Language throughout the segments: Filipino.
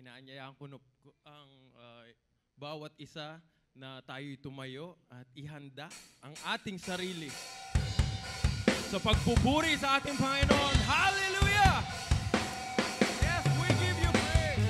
inaanyayaan ko ang bawat isa na tayo'y tumayo at ihanda ang ating sarili sa pagpupuri sa ating Panginoon. Hallelujah! Yes, we give you praise.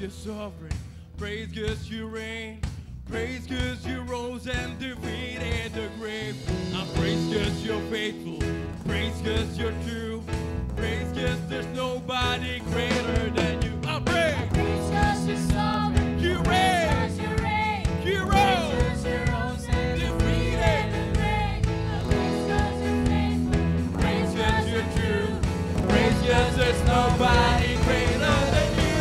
You're sovereign, praise 'cause you reign, praise 'cause you rose and defeated the grave. I praise 'cause you're faithful, praise 'cause you're true, praise 'cause there's nobody greater than you. I praise 'cause you're sovereign, you reign, 'cause you reign, you rose, 'cause you rose and defeated the grave. Praise 'cause you're faithful, praise 'cause you're true, praise 'cause there's nobody greater than you.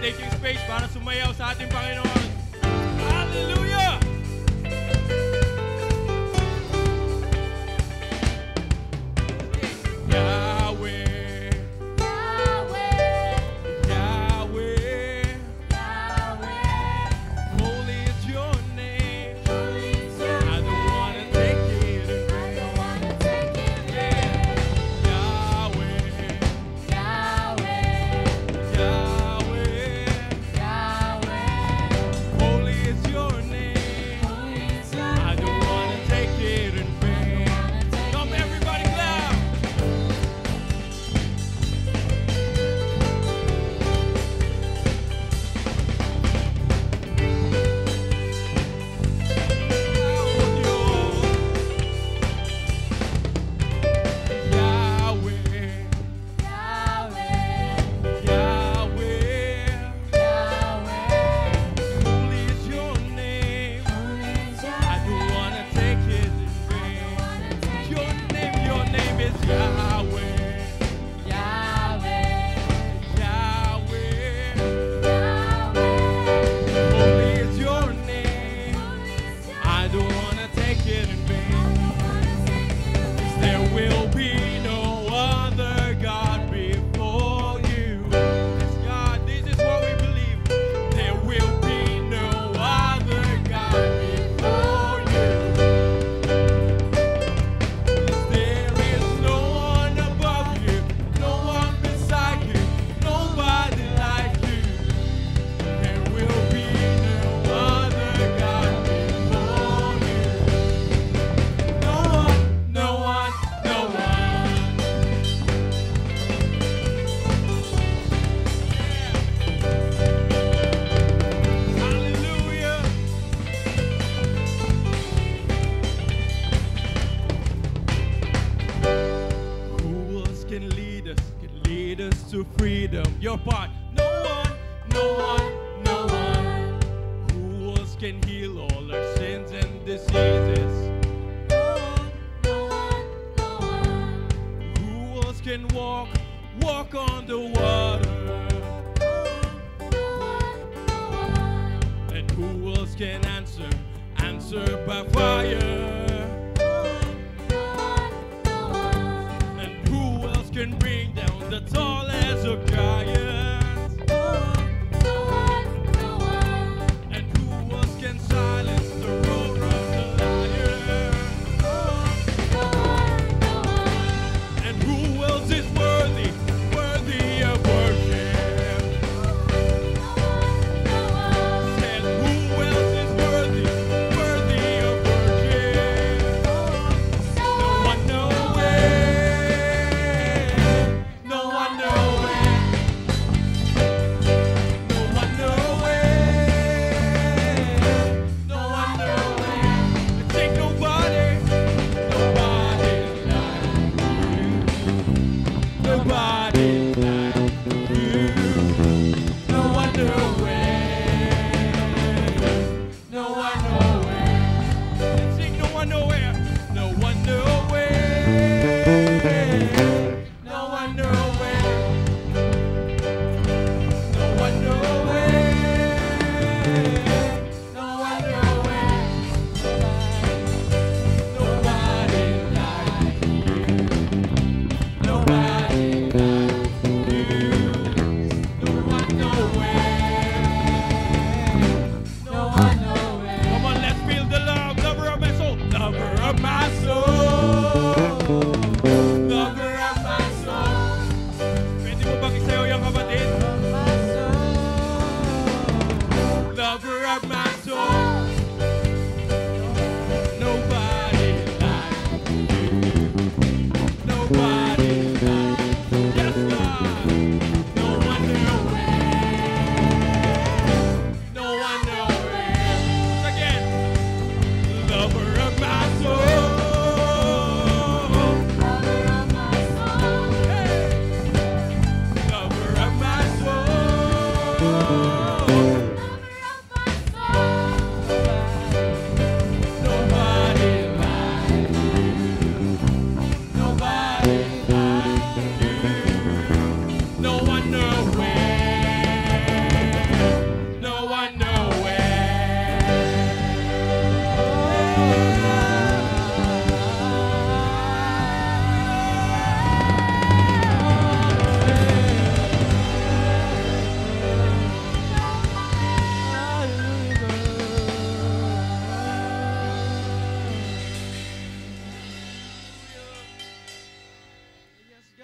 making space para sumayaw sa ating Panginoon. Hallelujah! Yahweh, Yahweh, holy is your name. I don't wanna take it in vain. Yahweh, Yahweh, holy is your name. I don't wanna take it in vain. Come everybody clap. Yahweh, Yahweh, holy is your name. I don't wanna take it in vain. Your name is Yahweh, Yahweh, holy is your name. I don't wanna take it in vain. There will be no other God before you. Yes, God, this is what we believe. There will be no other God before you. There is no one above you, no one beside you, nobody like you. There will be no other God before you. No one, no one, no one. Hallelujah. Who else can lead us to freedom? Your part. No one, no one, no one. Who else can heal all our sins and diseases? Who else can walk on the water? And who else can answer by fire? And who else can bring down the tallest of giants? And who else can silence the roar of the lion? And who else is worthy of worship? And who else is worthy of worship? No one knows. No one knows.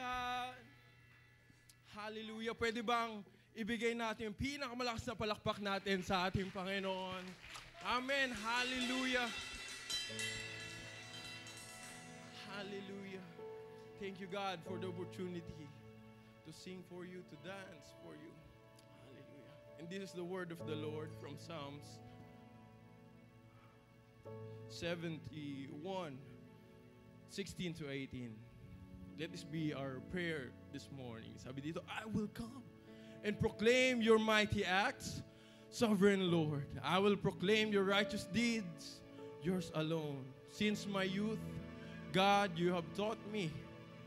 God. Hallelujah. Pwede bang ibigay natin yung pinakamalakas na palakpak natin sa ating Panginoon? Amen. Hallelujah. Hallelujah. Thank you, God, for the opportunity to sing for you, to dance for you. Hallelujah. And this is the word of the Lord from Psalms 71, 16 to 18. Let this be our prayer this morning. Sabi dito, I will come and proclaim your mighty acts, sovereign Lord. I will proclaim your righteous deeds, yours alone. Since my youth, God, you have taught me,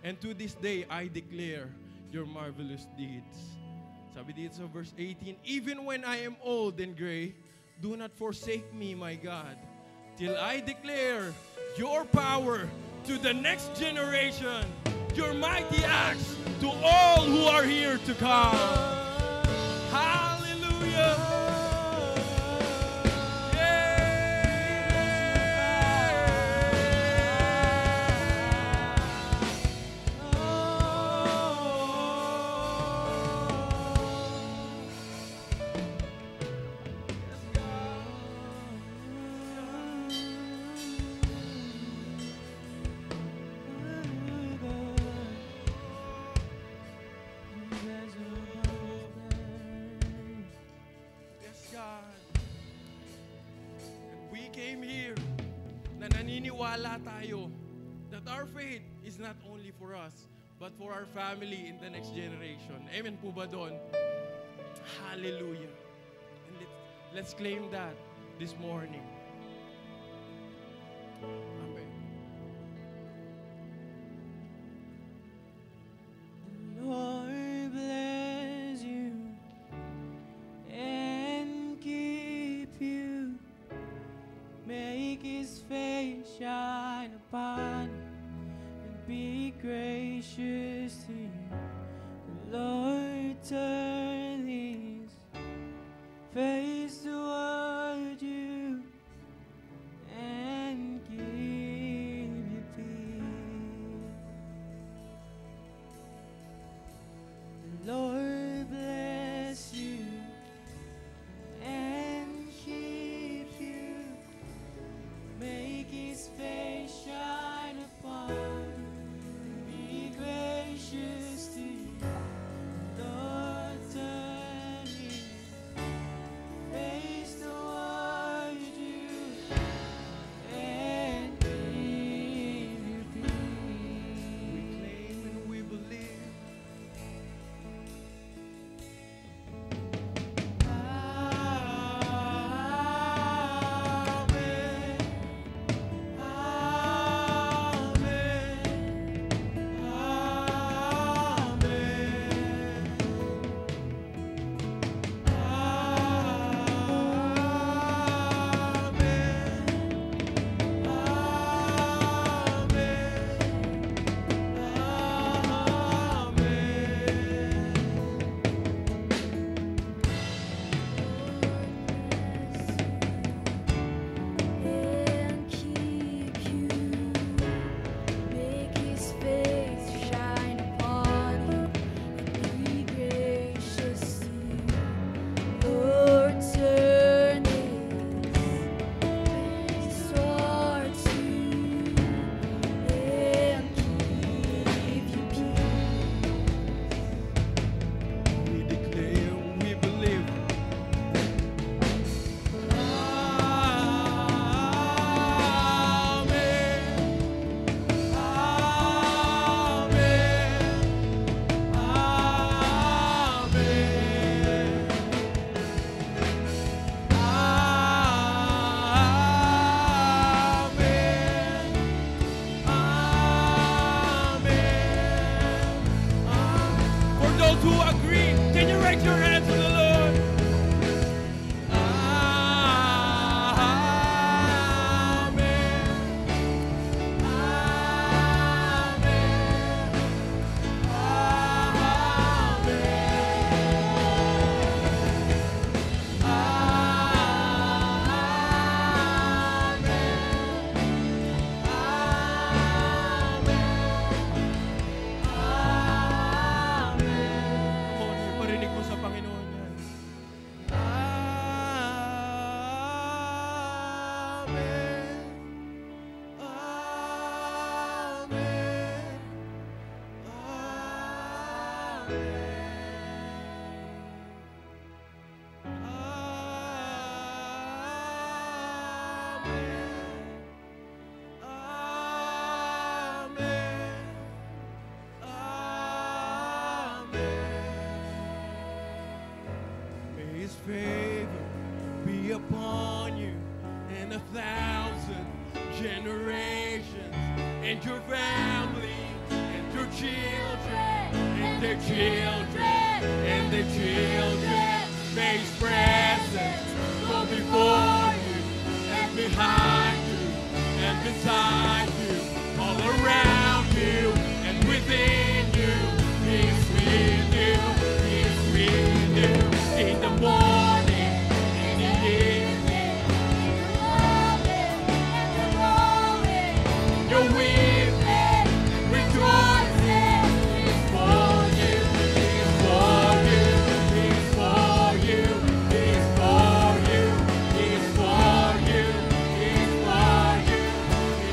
and to this day I declare your marvelous deeds. Sabi dito sa verse 18, even when I am old and gray, do not forsake me, my God, till I declare your power to the next generation, your mighty acts to all who are here to come. Hallelujah. Naniniwala tayo that our faith is not only for us, but for our family in the next generation. Amen po ba doon? Hallelujah. And let's claim that this morning. Amen. Lord bless you and keep you. Make his face shine upon you and be gracious to you. The Lord turn his face toward you and give you peace. The Lord bless you and keep you. Make his face shine upon you, be gracious to you. Lord, turn his face toward you and give you peace. We claim and we believe. And keep you. Make his face shine upon you and be gracious to you. Lord, turn his face towards you and give you peace. We declare and we believe. For those who agree, can you raise your hands to the Lord? May His favor be upon you in 1,000 generations, and your family, and your children, and their children, and their children. May His presence go before you, and behind you, and beside you, all around you, and within you. He is with you, He is with you. In the morning, in the evening, you're with me, rejoicing. He's for you, He's for you, He's for you, He's for you, He's for you, He's for you,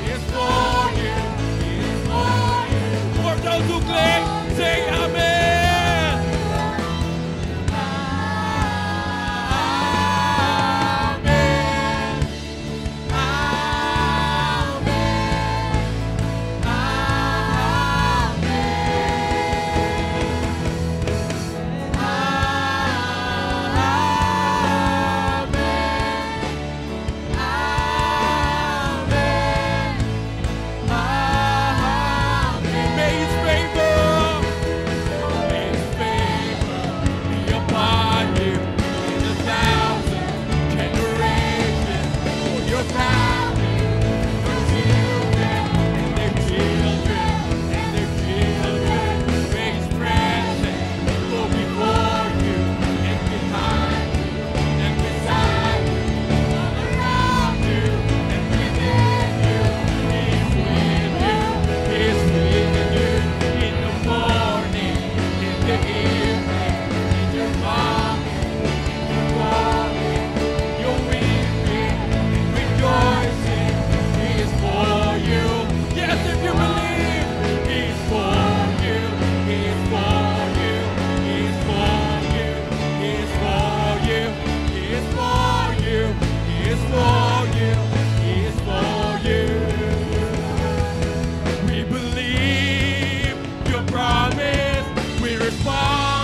He's for you, He's for you. For those who claim, say amen. We believe your promise, we respond.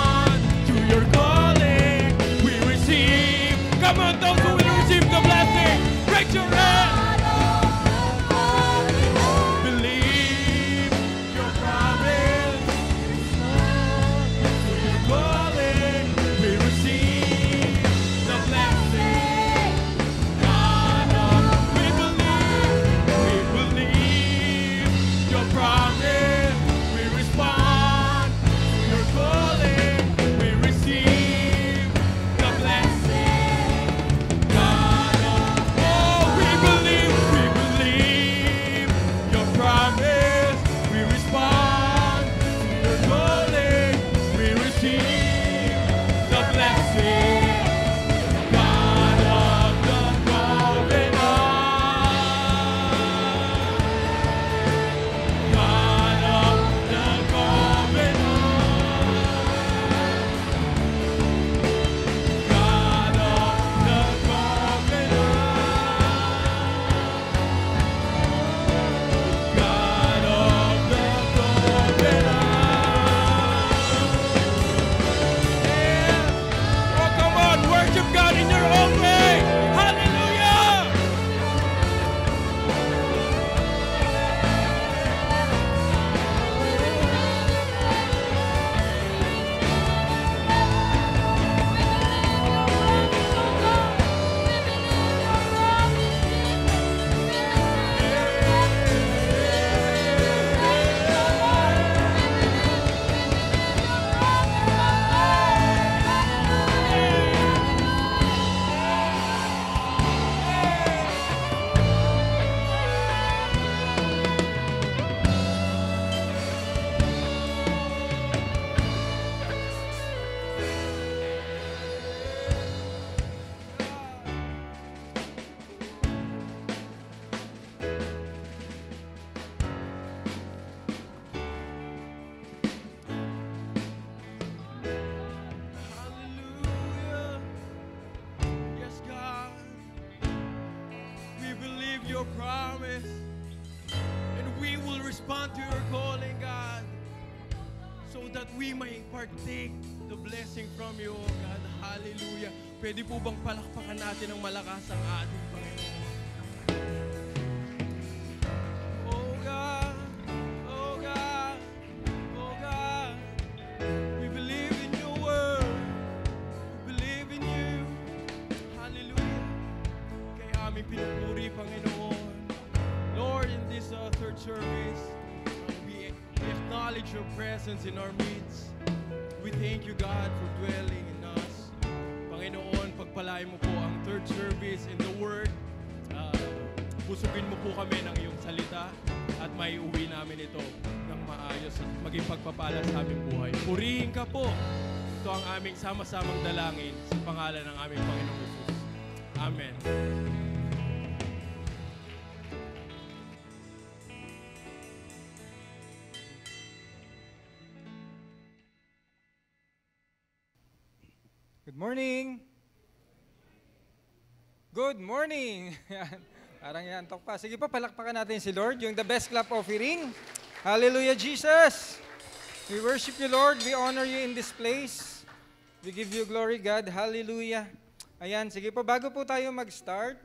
promise. And we will respond to your calling, God, so that we may partake the blessing from you, O God. Hallelujah. Pwede po bang palakpakan natin ng malakas ang ating Panginoon? Oh God, oh God, oh God, we believe in your word. We believe in you. Hallelujah. Kaya aming pinupuri, Panginoon. Lord, in this third service, we acknowledge your presence in our midst. We thank you, God, for dwelling in us. Panginoon, pagpalain mo po ang third service in the Word. Busugin mo po kami ng iyong salita at may uwi namin ito ng maayos at maging pagpapala sa aming buhay. Purihin ka po. Ito ang aming sama-samang dalangin sa pangalan ng aming Panginoong Jesus. Amen. Good morning! Good morning! Parang yantok pa. Sige po, palakpakan natin si Lord, yung the best clap offering. Hallelujah, Jesus! We worship you, Lord. We honor you in this place. We give you glory, God. Hallelujah. Ayan, sige po, bago po tayo mag-start,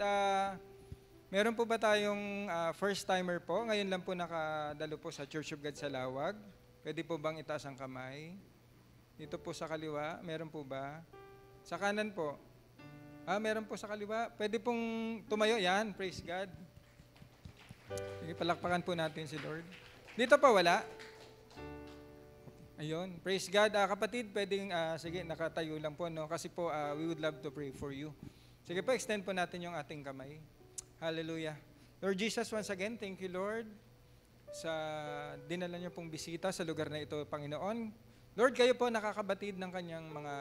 meron po ba tayong first-timer po? Ngayon lang po nakadalo po sa Church of God sa Lawag. Pwede po bang itaas ang kamay? Dito po sa kaliwa, meron po ba? Sa kanan po. Meron po sa kaliwa. Pwede pong tumayo. Yan, praise God. Sige, palakpakan po natin si Lord. Dito pa wala? Ayun, praise God. Kapatid, pwedeng, sige, nakatayo lang po, no? Kasi po, we would love to pray for you. Sige po, extend po natin yung ating kamay. Hallelujah. Lord Jesus, once again, thank you, Lord, sa dinala niyo pong bisita sa lugar na ito, Panginoon. Lord, kayo po nakakabatid ng kanyang mga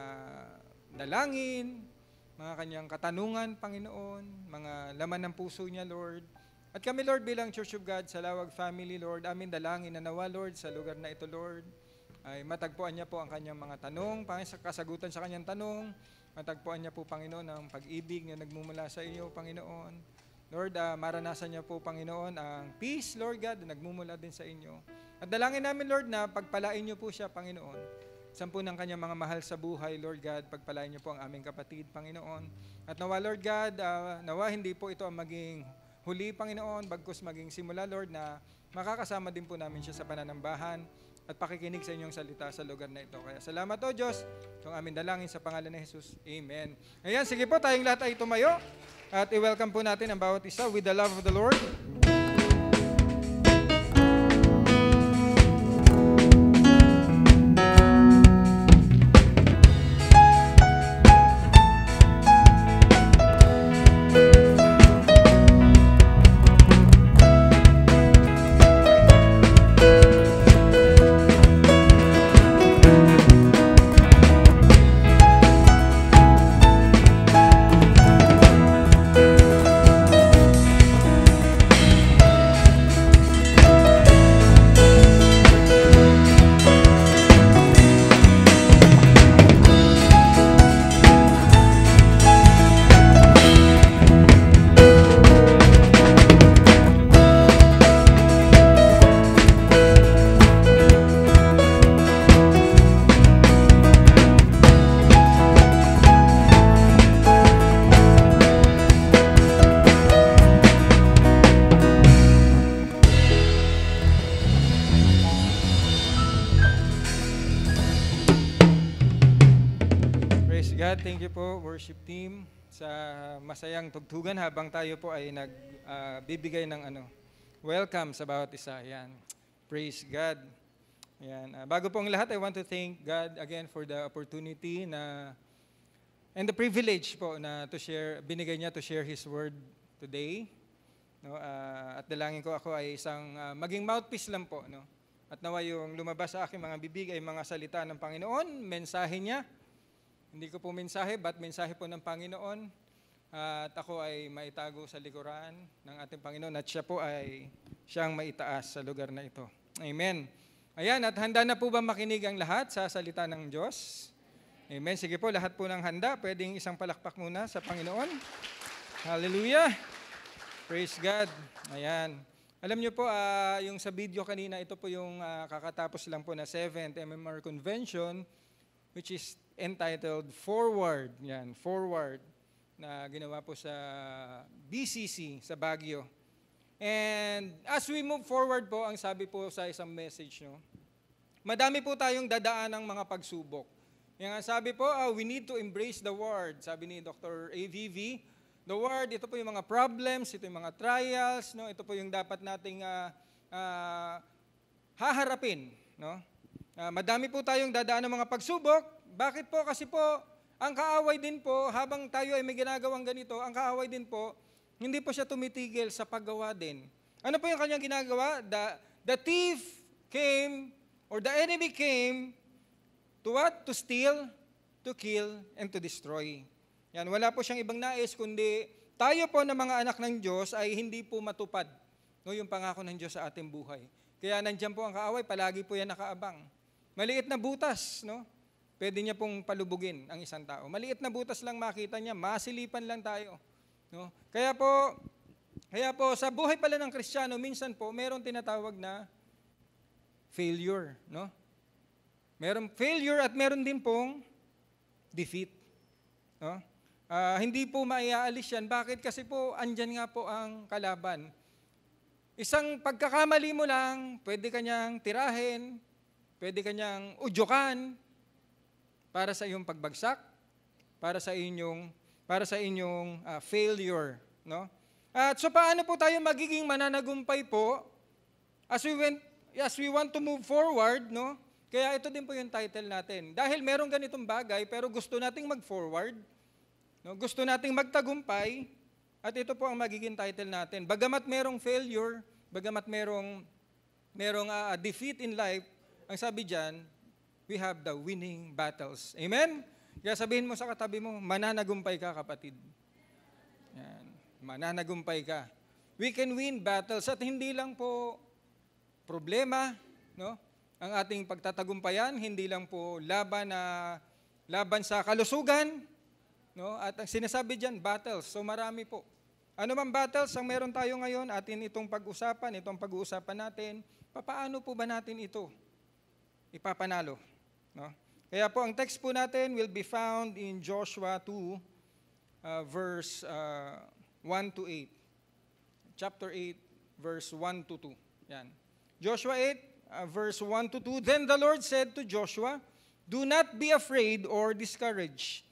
dalangin, mga kanyang katanungan, Panginoon, mga laman ng puso niya, Lord. At kami, Lord, bilang Church of God sa Lawag Family, Lord, amin dalangin na nawa, Lord, sa lugar na ito, Lord, ay matagpuan niya po ang kanyang mga tanong, kasagutan sa kanyang tanong, matagpuan niya po, Panginoon, ang pag-ibig na nagmumula sa iyo, Panginoon. Lord, maranasan niya po, Panginoon, ang peace, Lord God, na nagmumula din sa inyo. At dalangin namin, Lord, na pagpalain niyo po siya, Panginoon. Sampu ng kanyang mga mahal sa buhay, Lord God, pagpalain niyo po ang aming kapatid, Panginoon. At nawa, Lord God, nawa hindi po ito ang maging huli, Panginoon, bagkus maging simula, Lord, na makakasama din po namin siya sa pananambahan at pakikinig sa inyong salita sa lugar na ito. Kaya salamat, O Diyos, itong aming dalangin sa pangalan ni Jesus. Amen. Ayan, sige po, tayong lahat ay tumayo at i-welcome po natin ang bawat isa with the love of the Lord. Thank you po, worship team, sa masayang tugtugan habang tayo po ay nagbibigay ng welcome sa bawat isa. Ayan. Praise God. Ayan. Bago po ang lahat, I want to thank God again for the opportunity and the privilege po na binigay niya to share His word today. No, at dalangin ko ako ay isang maging mouthpiece lang po. No? At nawa yung lumabas sa aking mga bibig ay mga salita ng Panginoon, mensahe niya. Hindi ko po mensahe, but mensahe po ng Panginoon. At ako ay maitago sa likuran ng ating Panginoon at siya po ay siyang maitaas sa lugar na ito. Amen. Ayan, at handa na po ba makinig ang lahat sa salita ng Diyos? Amen. Sige po, lahat po ng handa. Pwedeng isang palakpak muna sa Panginoon. Hallelujah. Praise God. Ayan. Alam niyo po, yung sa video kanina, ito po yung kakatapos lang po na 7th MMR Convention, which is entitled Forward. Yan, Forward, na ginawa po sa BCC, sa Baguio. And as we move forward po, ang sabi po sa isang message, no, madami po tayong dadaan ng mga pagsubok. Yan ang sabi po, we need to embrace the word. Sabi ni Dr. AVV, the word, ito po yung mga problems, ito yung mga trials, no? Ito po yung dapat nating haharapin. No? Madami po tayong dadaan ng mga pagsubok. Bakit po? Kasi po, ang kaaway din po, habang tayo ay may ginagawang ganito, ang kaaway din po, hindi po siya tumitigil sa paggawa din. Ano po yung kanyang ginagawa? The thief came, or the enemy came, to what? To steal, to kill, and to destroy. Yan, wala po siyang ibang nais, kundi tayo po na mga anak ng Diyos ay hindi po matupad, no, yung pangako ng Diyos sa ating buhay. Kaya nandiyan po ang kaaway, palagi po yan nakaabang. Maliit na butas, no? Pwede niya pong palubugin ang isang tao. Maliit na butas lang makita niya, masilipan lang tayo. No? Kaya po sa buhay pala ng Kristiyano, minsan po mayroong tinatawag na failure. No? Merong failure at meron din pong defeat. No? Hindi po maiaalis yan. Bakit? Kasi po, andyan nga po ang kalaban. Isang pagkakamali mo lang, pwede kanyang tirahin, pwede kanyang udyukan para sa iyong pagbagsak, para sa inyong failure. No? At so paano po tayo magiging mananagumpay po as we want to move forward, no? Kaya ito din po yung title natin. Dahil merong ganitong bagay, pero gusto nating mag-forward, no? Gusto nating magtagumpay, at ito po ang magiging title natin. Bagamat merong failure, bagamat merong defeat in life, ang sabi dyan, we have the winning battles. Amen? Kaya sabihin mo sa katabi mo, mananagumpay ka, kapatid. Yan. Mananagumpay ka. We can win battles, at hindi lang po problema, no? Ang ating pagtatagumpayan, hindi lang po laban sa kalusugan, no? At ang sinasabi diyan, battles. So marami po. Ano man battles ang meron tayo ngayon, atin itong pag-uusapan natin, paano po ba natin ito ipapanalo? No? Kaya po ang text po natin will be found in Joshua 2, verse 1 to 8. Chapter 8, verse 1 to 2. Yan. Joshua 8, verse 1 to 2. Then the Lord said to Joshua, do not be afraid or discouraged.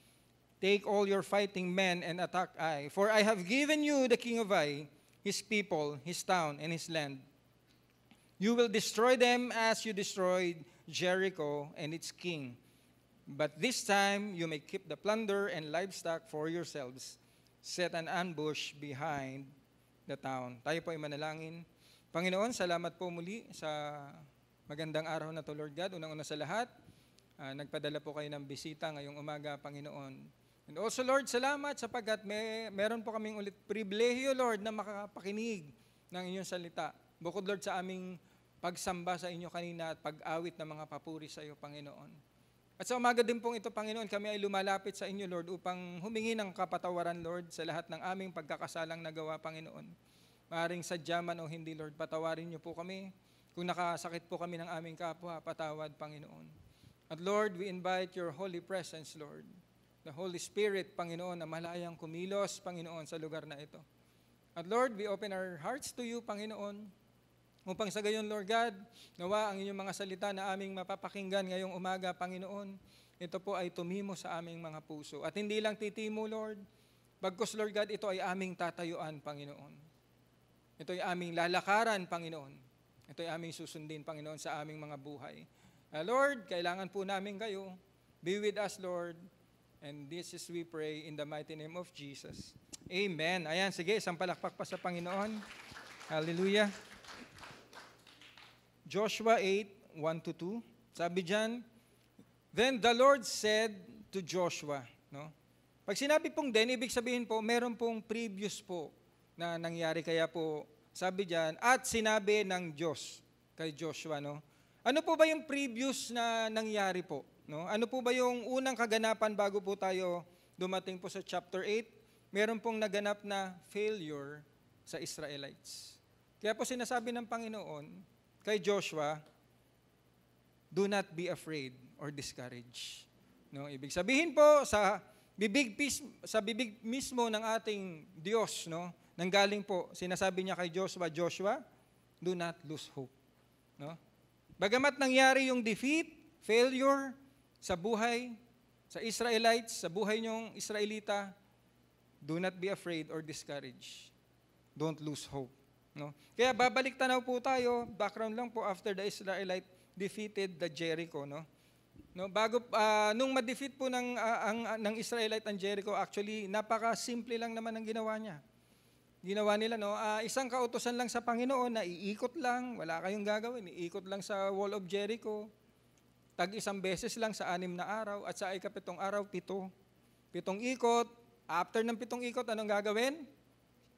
Take all your fighting men and attack Ai, for I have given you the king of Ai, his people, his town, and his land. You will destroy them as you destroyed Jericho and its king. But this time you may keep the plunder and livestock for yourselves. Set an ambush behind the town. Tayo po ay manalangin. Panginoon, salamat po muli sa magandang araw na to, Lord God. Unang-una sa lahat, nagpadala po kayo ng bisita ngayong umaga, Panginoon. And also, Lord, salamat sapagkat meron po kaming ulit pribilehyo, Lord, na makapakinig ng inyong salita. Bukod, Lord, sa aming pagsamba sa inyo kanina at pag-awit ng mga papuri sa iyo, Panginoon. At sa umaga din pong ito, Panginoon, kami ay lumalapit sa inyo, Lord, upang humingi ng kapatawaran, Lord, sa lahat ng aming pagkakasalang nagawa, Panginoon. Maaring sadya man o hindi, Lord, patawarin niyo po kami. Kung nakasakit po kami ng aming kapwa, patawad, Panginoon. At Lord, we invite your holy presence, Lord. The Holy Spirit, Panginoon, na malayang kumilos, Panginoon, sa lugar na ito. At Lord, we open our hearts to you, Panginoon, upang sa gayon, Lord God, nawa ang inyong mga salita na aming mapapakinggan ngayong umaga, Panginoon, ito po ay tumimo sa aming mga puso. At hindi lang titimo, Lord, bagkus, Lord God, ito ay aming tatayuan, Panginoon. Ito ay aming lalakaran, Panginoon. Ito ay aming susundin, Panginoon, sa aming mga buhay. Lord, kailangan po namin kayo. Be with us, Lord. And this is we pray in the mighty name of Jesus. Amen. Ayan, sige, isang palakpak pa sa Panginoon. Hallelujah. Joshua 8, 1 to 2. Sabi dyan, then the Lord said to Joshua, no? Pag sinabi pong then, ibig sabihin po, meron pong previous po na nangyari. Kaya po, sabi dyan, at sinabi ng Diyos kay Joshua, no? Ano po ba yung previous na nangyari po? No? Ano po ba yung unang kaganapan bago po tayo dumating po sa chapter 8? Meron pong naganap na failure sa Israelites. Kaya po sinasabi ng Panginoon kay Joshua, do not be afraid or discouraged. No, ibig sabihin po sa bibig mismo ng ating Diyos, no, nanggaling po, sinasabi niya kay Joshua, Joshua, do not lose hope. No? Bagamat nangyari yung defeat, failure sa buhay, sa Israelites, sa buhay niyong Israelita, do not be afraid or discouraged. Don't lose hope. No? Kaya babalik tanaw po tayo, background lang po, after the Israelite defeated the Jericho. No? No, nung ma-defeat po ng Israelite ang Jericho, actually, napaka-simple lang naman ang ginawa niya. Ginawa nila, no, isang kautosan lang sa Panginoon na iikot lang, wala kayong gagawin, iikot lang sa wall of Jericho, tag-isang beses lang sa 6 na araw, at sa ika-7 araw, 7. 7 ikot, after ng 7 ikot, anong gagawin?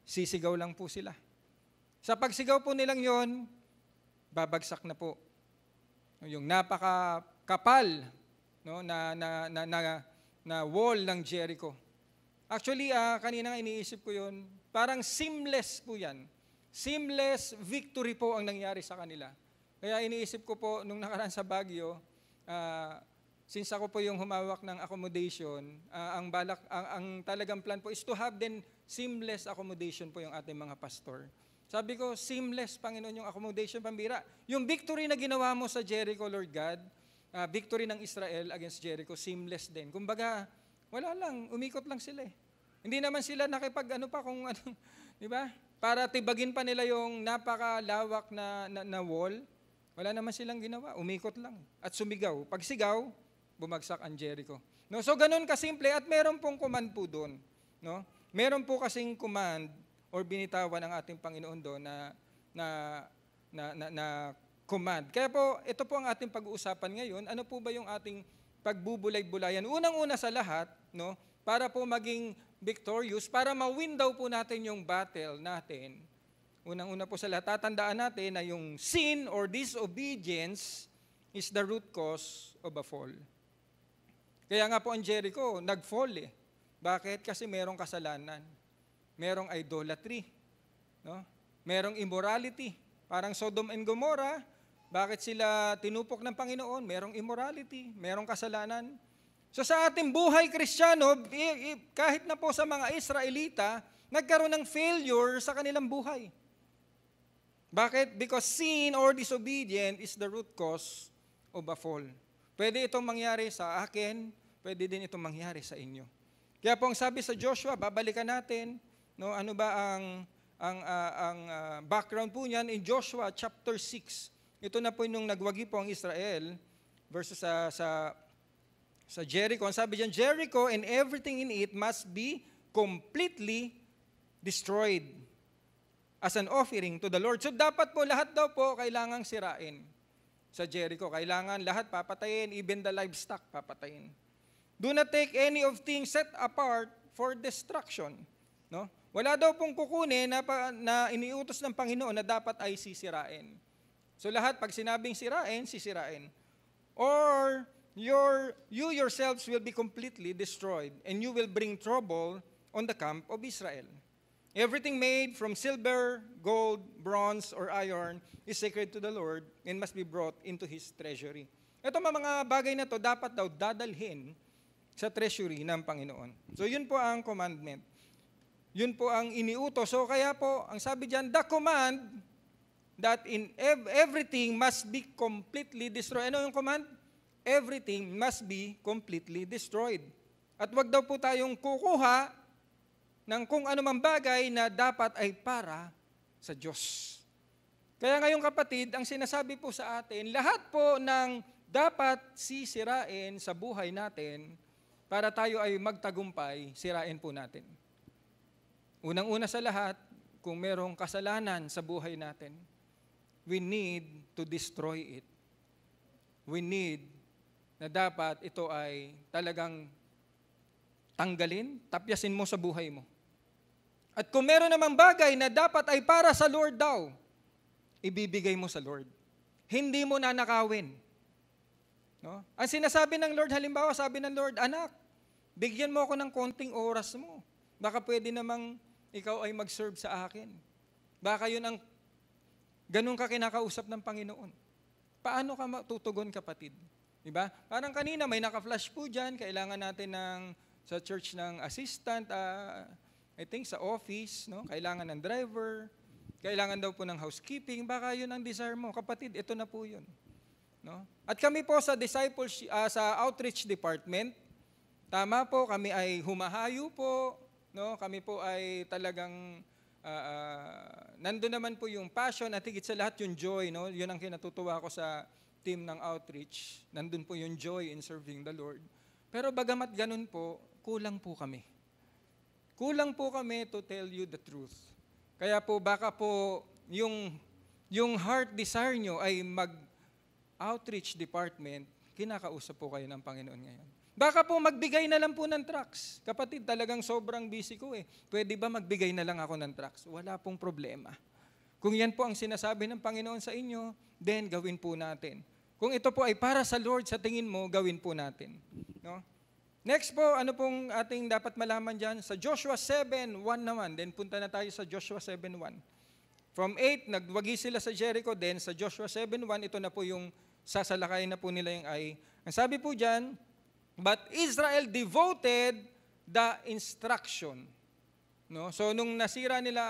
Sisigaw lang po sila. Sa pagsigaw po nilang yon, babagsak na po. Yung napakakapal, no, na wall ng Jericho. Actually, kanina iniisip ko yon, parang seamless po yan. Seamless victory po ang nangyari sa kanila. Kaya iniisip ko po, nung nakaraan sa Baguio, since ako po yung humawak ng accommodation, ang talagang plan po is to have then seamless accommodation po yung ating mga pastor. Sabi ko, seamless, Panginoon, yung accommodation, pambira. Yung victory na ginawa mo sa Jericho, Lord God, victory ng Israel against Jericho, seamless din. Kumbaga, wala lang, umikot lang sila eh. Hindi naman sila kung ano, di ba? Para tibagin pa nila yung napakalawak na wall, wala naman silang ginawa, umikot lang. At sumigaw. Pag sigaw, bumagsak ang Jericho. No? So ganun kasimple, at meron pong command po doon. No? Meron po kasing command or binitawan ng ating Panginoon doon na command. Kaya po, ito po ang ating pag-uusapan ngayon. Ano po ba yung ating pagbubulay-bulayan? Unang-una sa lahat, no, para po maging victorious, para ma-win daw po natin yung battle natin. Unang-una po sa lahat, tatandaan natin na yung sin or disobedience is the root cause of a fall. Kaya nga po ang Jericho, nag-fall eh. Bakit? Kasi merong kasalanan. Merong idolatry. No? Merong immorality. Parang Sodom and Gomorrah, bakit sila tinupok ng Panginoon? Merong immorality, merong kasalanan. So sa ating buhay Kristiyano, kahit na po sa mga Israelita, nagkaroon ng failure sa kanilang buhay. Bakit? Because sin or disobedience is the root cause of a fall. Pwede itong mangyari sa akin, pwede din itong mangyari sa inyo. Kaya po ang sabi sa Joshua, babalikan natin, no, ano ba ang background po niyan in Joshua chapter 6. Ito na po nung nagwagi po ang Israel versus sa Jericho. Ang sabi diyan, Jericho and everything in it must be completely destroyed as an offering to the Lord. So dapat po, lahat daw po kailangang sirain sa Jericho. Kailangan lahat papatayin, even the livestock papatayin. Do not take any of things set apart for destruction. No? Wala daw pong kukunin na iniutos ng Panginoon na dapat ay sisirain. So lahat, pag sinabing sirain, sisirain. Or you yourselves will be completely destroyed and you will bring trouble on the camp of Israel. Everything made from silver, gold, bronze, or iron is sacred to the Lord and must be brought into His treasury. Ito mga bagay na to dapat daw dadalhin sa treasury ng Panginoon. So yun po ang commandment. Yun po ang iniutos. So kaya po, ang sabi diyan, the command that in everything must be completely destroyed. Ano yung command? Everything must be completely destroyed. At wag daw po tayong kukuha ng kung anumang bagay na dapat ay para sa Diyos. Kaya ngayong kapatid, ang sinasabi po sa atin, lahat po ng dapat sisirain sa buhay natin para tayo ay magtagumpay, sirain po natin. Unang-una sa lahat, kung merong kasalanan sa buhay natin, we need to destroy it. We need na dapat ito ay talagang tanggalin, tapyasin mo sa buhay mo. At kung meron namang bagay na dapat ay para sa Lord daw, ibibigay mo sa Lord. Hindi mo nanakawin. No? Ang sinasabi ng Lord, halimbawa, sabi ng Lord, anak, bigyan mo ako ng konting oras mo. Baka pwede namang ikaw ay mag-serve sa akin. Baka yun ang ganun ka kinakausap ng Panginoon. Paano ka matutugon, kapatid? Diba? Parang kanina may naka-flash po dyan, kailangan natin sa church ng assistant, I think sa office, no? Kailangan ng driver, kailangan daw po ng housekeeping, baka yun ang desire mo. Kapatid, ito na po yun. No? At kami po sa sa outreach department, tama po, kami ay humahayo po, no? Kami po ay talagang nandun naman po yung passion at higit sa lahat yung joy, no? Yun ang kinatutuwa ko sa team ng outreach. Nandun po yung joy in serving the Lord. Pero bagamat ganun po, kulang po kami. Kulang po kami to tell you the truth. Kaya po baka po yung heart desire nyo ay outreach department, kinakausap po kayo ng Panginoon ngayon. Baka po magbigay na lang po ng tracts. Kapatid, talagang sobrang busy ko eh. Pwede ba magbigay na lang ako ng tracts? Wala pong problema. Kung yan po ang sinasabi ng Panginoon sa inyo, then gawin po natin. Kung ito po ay para sa Lord, sa tingin mo, gawin po natin. No? Next po, ano pong ating dapat malaman dyan? Sa Joshua 7:1 naman, then punta na tayo sa Joshua 7:1. From 8, nagwagi sila sa Jericho, then sa Joshua 7:1, ito na po yung sasalakayin na po nila yung Ai. Ang sabi po dyan, but Israel devoted the instruction. No? So nung nasira nila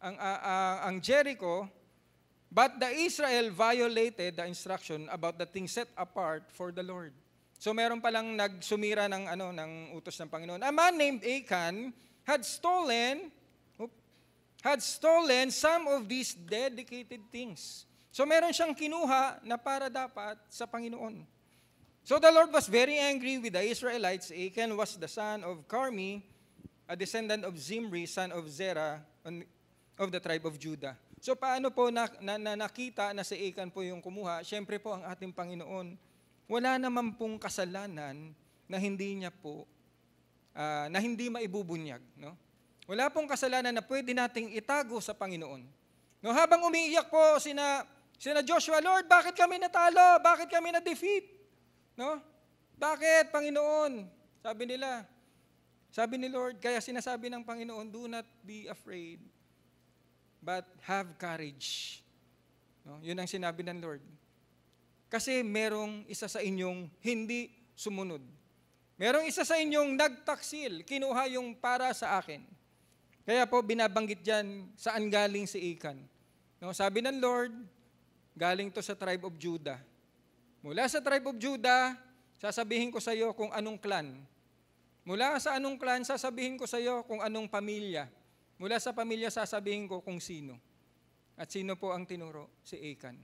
ang Jericho, but the Israel violated the instruction about the things set apart for the Lord. So meron palang nagsumira ng utos ng Panginoon. A man named Achan had stolen some of these dedicated things. So meron siyang kinuha na para dapat sa Panginoon. So the Lord was very angry with the Israelites. Achan was the son of Carmi, a descendant of Zimri, son of Zerah, of the tribe of Judah. So paano po nakita na si Achan po yung kumuha? Siyempre po ang ating Panginoon, wala naman pong kasalanan na hindi niya po, na hindi maibubunyag. No? Wala pong kasalanan na pwede nating itago sa Panginoon. No, habang umiiyak po sina Joshua, Lord, bakit kami natalo? Bakit kami na-defeat? No? Bakit, Panginoon? Sabi ni Lord, kaya sinasabi ng Panginoon, do not be afraid, but have courage. No? Yun ang sinabi ng Lord. Kasi merong isa sa inyong hindi sumunod. Merong isa sa inyong nagtaksil, kinuha yung para sa akin. Kaya po binabanggit dyan saan galing si Achan. No? Sabi ng Lord, galing to sa tribe of Judah. Mula sa tribe of Judah, sasabihin ko sa iyo kung anong clan. Mula sa anong clan, sasabihin ko sa iyo kung anong pamilya. Mula sa pamilya, sasabihin ko kung sino. At sino po ang tinuro? Si Achan.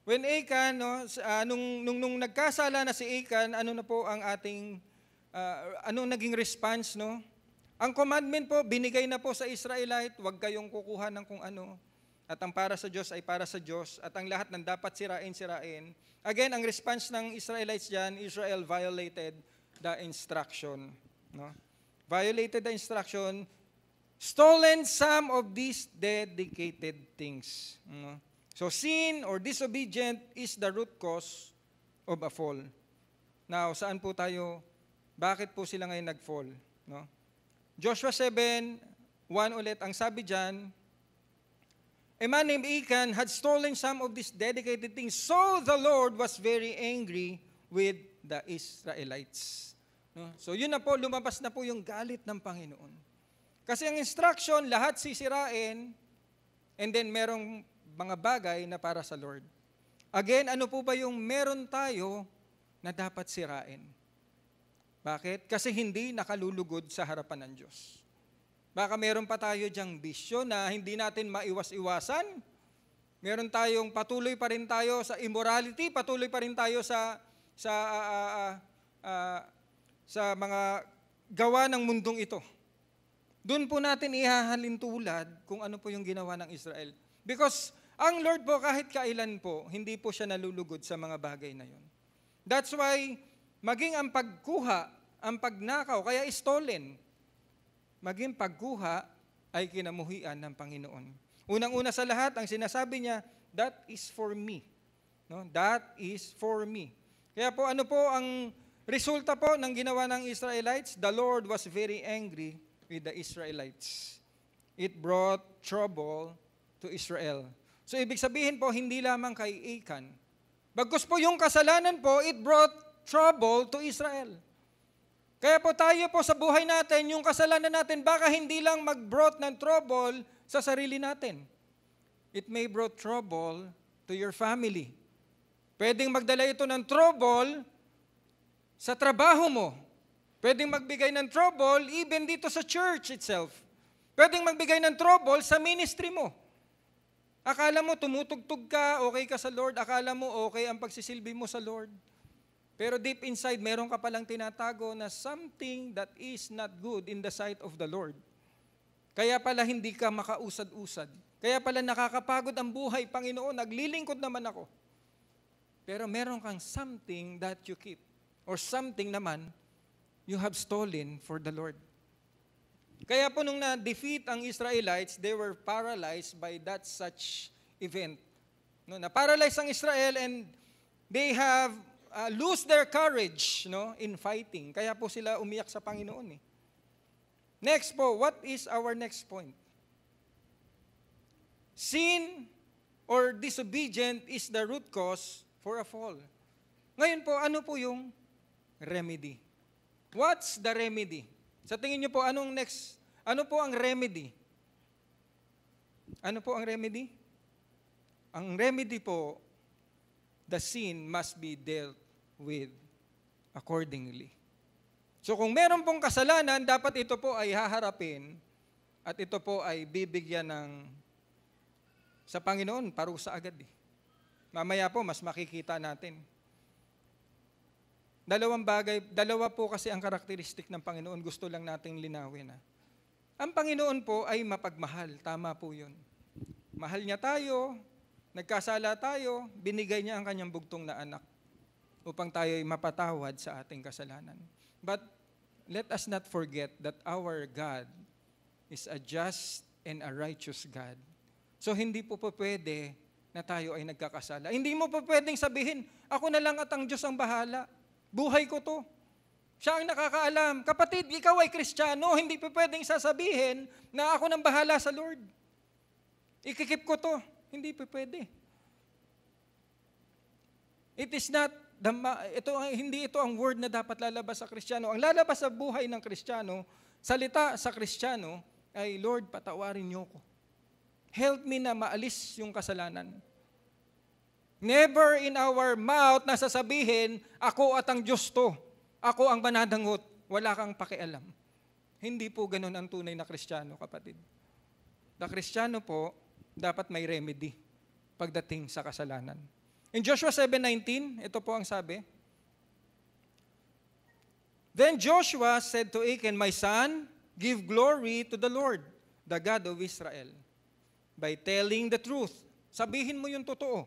When Achan, nung nagkasala na si Achan, ano na po ang ating, anong naging response, no? Ang commandment po, binigay na po sa Israelite, huwag kayong kukuha ng kung ano. At ang para sa Diyos ay para sa Diyos. At ang lahat ng dapat sirain. Again, ang response ng Israelites dyan, Israel violated the instruction. No? Violated the instruction, stolen some of these dedicated things. No? So sin or disobedient is the root cause of a fall. Now, saan po tayo, bakit po sila ngayon nag-fall? No? Joshua 7:1 ulit, ang sabi dyan, a man named Achan had stolen some of these dedicated things, so the Lord was very angry with the Israelites. No? So yun na po, lumabas na po yung galit ng Panginoon. Kasi ang instruction, lahat sisirain, and then merong mga bagay na para sa Lord. Again, ano po ba yung meron tayo na dapat sirain? Bakit? Kasi hindi nakalulugod sa harapan ng Diyos. Baka meron pa tayo diyang bisyo na hindi natin maiwas-iwasan. Meron tayong patuloy pa rin tayo sa immorality, patuloy pa rin tayo sa mga gawa ng mundong ito. Doon po natin ihahalin tulad kung ano po yung ginawa ng Israel. Because ang Lord po kahit kailan po, hindi po siya nalulugod sa mga bagay na yun. That's why maging ang pagkuha, ang pagnakaw, kaya stolen, maging pagkuha ay kinamuhian ng Panginoon. Unang-una sa lahat, ang sinasabi niya, that is for me. No? That is for me. Kaya po, ano po ang resulta po ng ginawa ng Israelites? The Lord was very angry with the Israelites. It brought trouble to Israel. So ibig sabihin po, hindi lamang kay Achan. Bagkus po yung kasalanan po, it brought trouble to Israel. Kaya po tayo po sa buhay natin, yung kasalanan natin, baka hindi lang mag-brought ng trouble sa sarili natin. It may brought trouble to your family. Pwedeng magdala ito ng trouble sa trabaho mo. Pwedeng magbigay ng trouble even dito sa church itself. Pwedeng magbigay ng trouble sa ministry mo. Akala mo tumutugtog ka, okay ka sa Lord. Akala mo okay ang pagsisilbi mo sa Lord. Pero deep inside, meron ka palang tinatago na something that is not good in the sight of the Lord. Kaya pala hindi ka makausad-usad. Kaya pala nakakapagod ang buhay, Panginoon, naglilingkod naman ako. Pero meron kang something that you keep. Or something naman, you have stolen for the Lord. Kaya po nung na-defeat ang Israelites, they were paralyzed by that such event. No, na-paralyzed ang Israel and they have lose their courage in fighting. Kaya po sila umiyak sa Panginoon. Next po, what is our next point? Sin or disobedient is the root cause for a fall. Ngayon po, ano po yung remedy? What's the remedy? Sa tingin niyo po, ano po ang remedy? Ano po ang remedy? Ang remedy po, the sin must be dealt with accordingly. So kung meron pong kasalanan, dapat ito po ay haharapin at ito po ay bibigyan sa Panginoon, parusa agad. Mamaya po, mas makikita natin. Dalawa po kasi ang karakteristik ng Panginoon, gusto lang nating linawin. Ang Panginoon po ay mapagmahal, tama po yun. Mahal niya tayo, nagkasala tayo, binigay niya ang kanyang bugtong na anak upang tayo ay mapatawad sa ating kasalanan. But let us not forget that our God is a just and a righteous God. So hindi po pwede na tayo ay nagkakasala. Hindi mo po pwedeng sabihin, ako na lang at ang Diyos ang bahala. Buhay ko to. Siya ang nakakaalam. Kapatid, ikaw ay Kristiyano, hindi po pwedeng sasabihin na ako nang bahala sa Lord. Ikikip ko to. Hindi po pwede. It is not, hindi ito ang word na dapat lalabas sa Kristiyano. Ang lalabas sa buhay ng Kristiyano, salita sa Kristiyano, ay, Lord, patawarin niyo ko. Help me na maalis yung kasalanan. Never in our mouth na sasabihin, ako at ang Diyos to. Ako ang manadangot. Wala kang pakialam. Hindi po ganun ang tunay na Kristiyano, kapatid. The Kristiyano po, dapat may remedy pagdating sa kasalanan. In Joshua 7:19, ito po ang sabi. Then Joshua said to Achan, my son, give glory to the Lord, the God of Israel, by telling the truth. Sabihin mo yung totoo.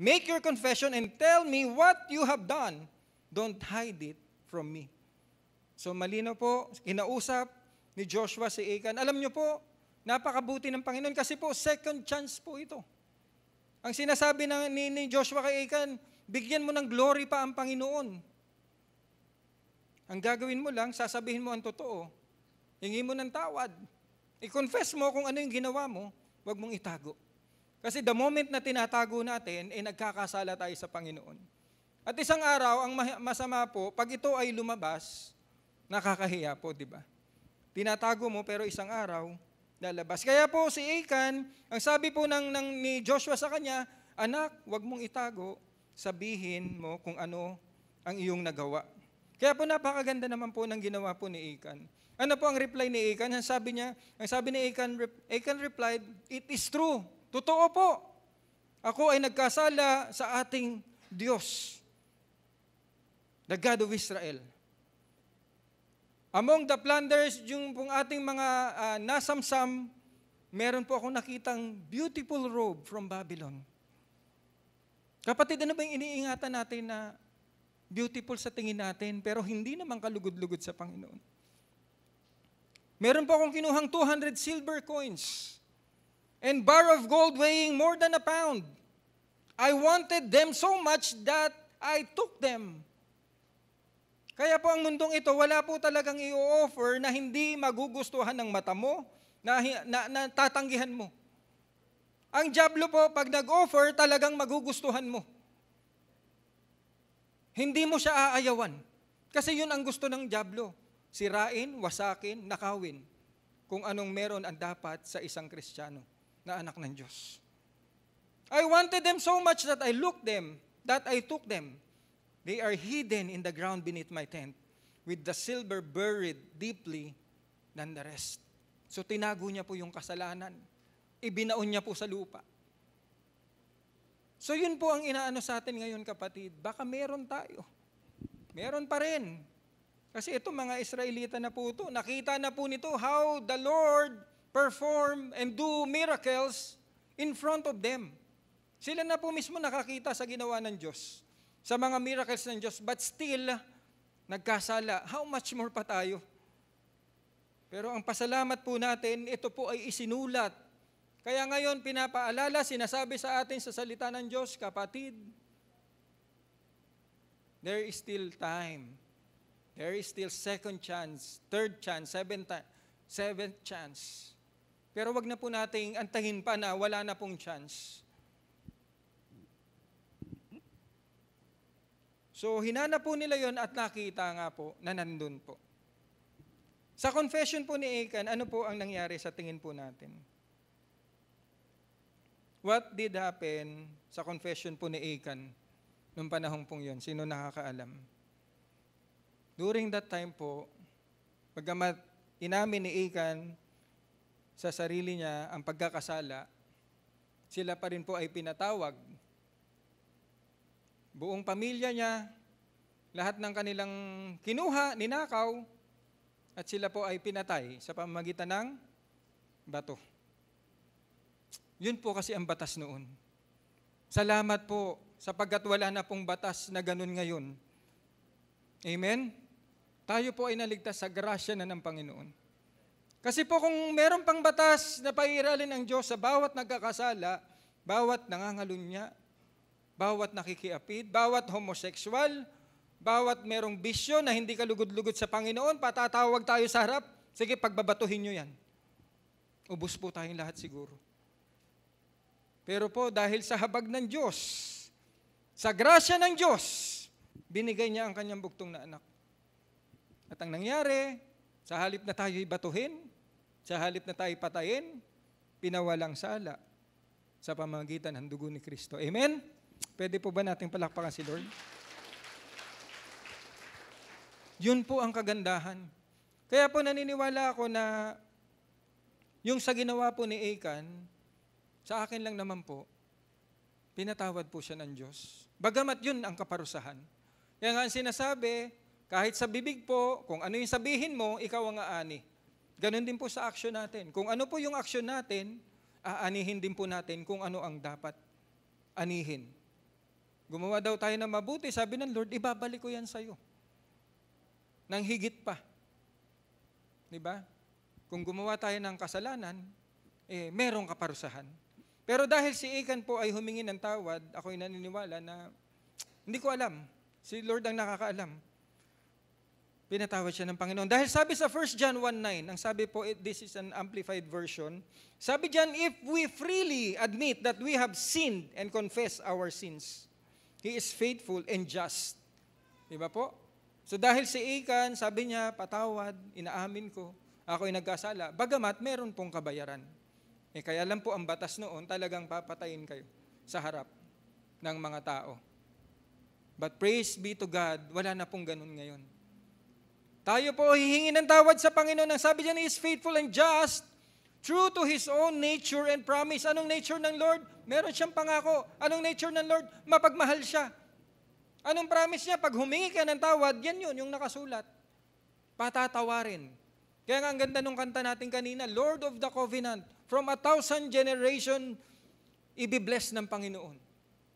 Make your confession and tell me what you have done. Don't hide it from me. So malino po, kinausap ni Joshua si Achan. Alam niyo po, napakabuti ng Panginoon kasi po second chance po ito. Ang sinasabi ni Joshua kay Achan, bigyan mo ng glory pa ang Panginoon. Ang gagawin mo lang, sasabihin mo ang totoo. Hingi mo ng tawad. I-confess mo kung ano yung ginawa mo, huwag mong itago. Kasi the moment na tinatago natin, nagkakasala tayo sa Panginoon. At isang araw, ang masama po, pag ito ay lumabas, nakakahiya po, di ba? Tinatago mo, pero isang araw, lalabas. Kaya po si Achan, ang sabi po ni Joshua sa kanya, anak, huwag mong itago, sabihin mo kung ano ang iyong nagawa. Kaya po napakaganda naman po ng ginawa po ni Achan. Ano po ang reply ni Achan? Ang sabi ni Achan replied, it is true. Totoo po. Ako ay nagkasala sa ating Diyos, the God of Israel. Among the plunders, yung pong ating mga nasamsam, meron po akong nakitang beautiful robe from Babylon. Kapatid, ano ba yung iniingatan natin na beautiful sa tingin natin, pero hindi naman kalugod-lugod sa Panginoon? Meron po akong kinuhang 200 silver coins and bar of gold weighing more than a pound. I wanted them so much that I took them. Kaya po ang mundong ito, wala po talagang i-offer na hindi magugustuhan ng mata mo, na tatanggihan mo. Ang dyablo po, pag nag-offer, talagang magugustuhan mo. Hindi mo siya aayawan. Kasi yun ang gusto ng dyablo. Sirain, wasakin, nakawin. Kung anong meron ang dapat sa isang Kristiyano na anak ng Diyos. I wanted them so much that I took them. They are hidden in the ground beneath my tent, with the silver buried deeply than the rest. So tinago niya po yung kasalanan. Ibinaon niya po sa lupa. So yun po ang inaano sa atin ngayon, kapatid. Baka meron tayo. Meron pa rin. Kasi ito mga Israelita na po ito. Nakita na po nito how the Lord perform and do miracles in front of them. Sila na po mismo nakakita sa ginawa ng Diyos. Sa mga miracles ng Diyos, but still, nagkasala. How much more pa tayo? Pero ang pasalamat po natin, ito po ay isinulat. Kaya ngayon, pinapaalala, sinasabi sa atin sa salita ng Diyos, kapatid, there is still time. There is still second chance, third chance, seventh chance. Pero wag na po nating antahin pa na wala na pong chance. So, hinanap po nila yon at nakita nga po na nandun po. Sa confession po ni Achan, ano po ang nangyari sa tingin po natin? What did happen sa confession po ni Achan noong panahon pong yon? Sino nakakaalam? During that time po, pagkamat inamin ni Achan sa sarili niya ang pagkakasala, sila pa rin po ay pinatawag. Buong pamilya niya, lahat ng kanilang kinuha, ninakaw, at sila po ay pinatay sa pamamagitan ng bato. Yun po kasi ang batas noon. Salamat po sapagkat wala na pong batas na ganun ngayon. Amen? Tayo po ay naligtas sa grasya na ng Panginoon. Kasi po kung meron pang batas na pairalin ng Diyos sa bawat nagkakasala, bawat nangangalunya, bawat nakikiapid, bawat homosexual, bawat merong bisyo na hindi ka lugod-lugod sa Panginoon, patatawag tayo sa harap, sige, pagbabatuhin nyo yan. Ubus po tayong lahat siguro. Pero po, dahil sa habag ng Diyos, sa grasya ng Diyos, binigay niya ang kanyang buktong na anak. At ang nangyari, sa halip na tayo'y batuhin, sa halip na tayo'y patayin, pinawalang sala sa pamamagitan ng dugo ni Kristo. Amen? Pwede po ba nating palakpakan si Lord? Yun po ang kagandahan. Kaya po naniniwala ako na yung sa ginawa po ni Achan, sa akin lang naman po, pinatawad po siya ng Diyos. Bagamat yun ang kaparusahan. Kaya nga ang sinasabi, kahit sa bibig po, kung ano yung sabihin mo, ikaw ang aani. Ganon din po sa aksyon natin. Kung ano po yung aksyon natin, aanihin din po natin kung ano ang dapat anihin. Gumawa daw tayo ng mabuti, sabi ng Lord, ibabalik ko yan sa'yo. Nang higit pa. Diba? Kung gumawa tayo ng kasalanan, merong kaparusahan. Pero dahil si Achan po ay humingi ng tawad, ako'y naniniwala na hindi ko alam. Si Lord ang nakakaalam. Pinatawad siya ng Panginoon. Dahil sabi sa 1 John 1:9, ang sabi po, this is an amplified version, sabi dyan, if we freely admit that we have sinned and confess our sins, He is faithful and just. Diba po? So dahil si Achan, sabi niya, patawad, inaamin ko, ako'y nagkasala. Bagamat meron pong kabayaran. Kaya lang po ang batas noon, talagang papatayin kayo sa harap ng mga tao. But praise be to God, wala na pong ganun ngayon. Tayo po hihingi ng tawad sa Panginoon. Ang sabi niya, He is faithful and just, true to His own nature and promise. Anong nature ng Lord? Meron siyang pangako. Anong nature ng Lord? Mapagmahal siya. Anong promise niya? Pag humingi ka ng tawad, yan yun, yung nakasulat. Patatawarin. Kaya nga ang ganda nung kanta natin kanina, Lord of the Covenant, from 1,000 generation, ibibless ng Panginoon.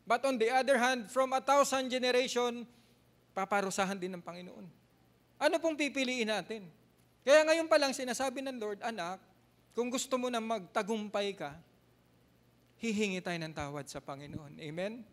But on the other hand, from 1,000 generation, paparusahan din ng Panginoon. Ano pong pipiliin natin? Kaya ngayon pa lang sinasabi ng Lord, anak, kung gusto mo na magtagumpay ka, hihingi tayo ng tawad sa Panginoon. Amen?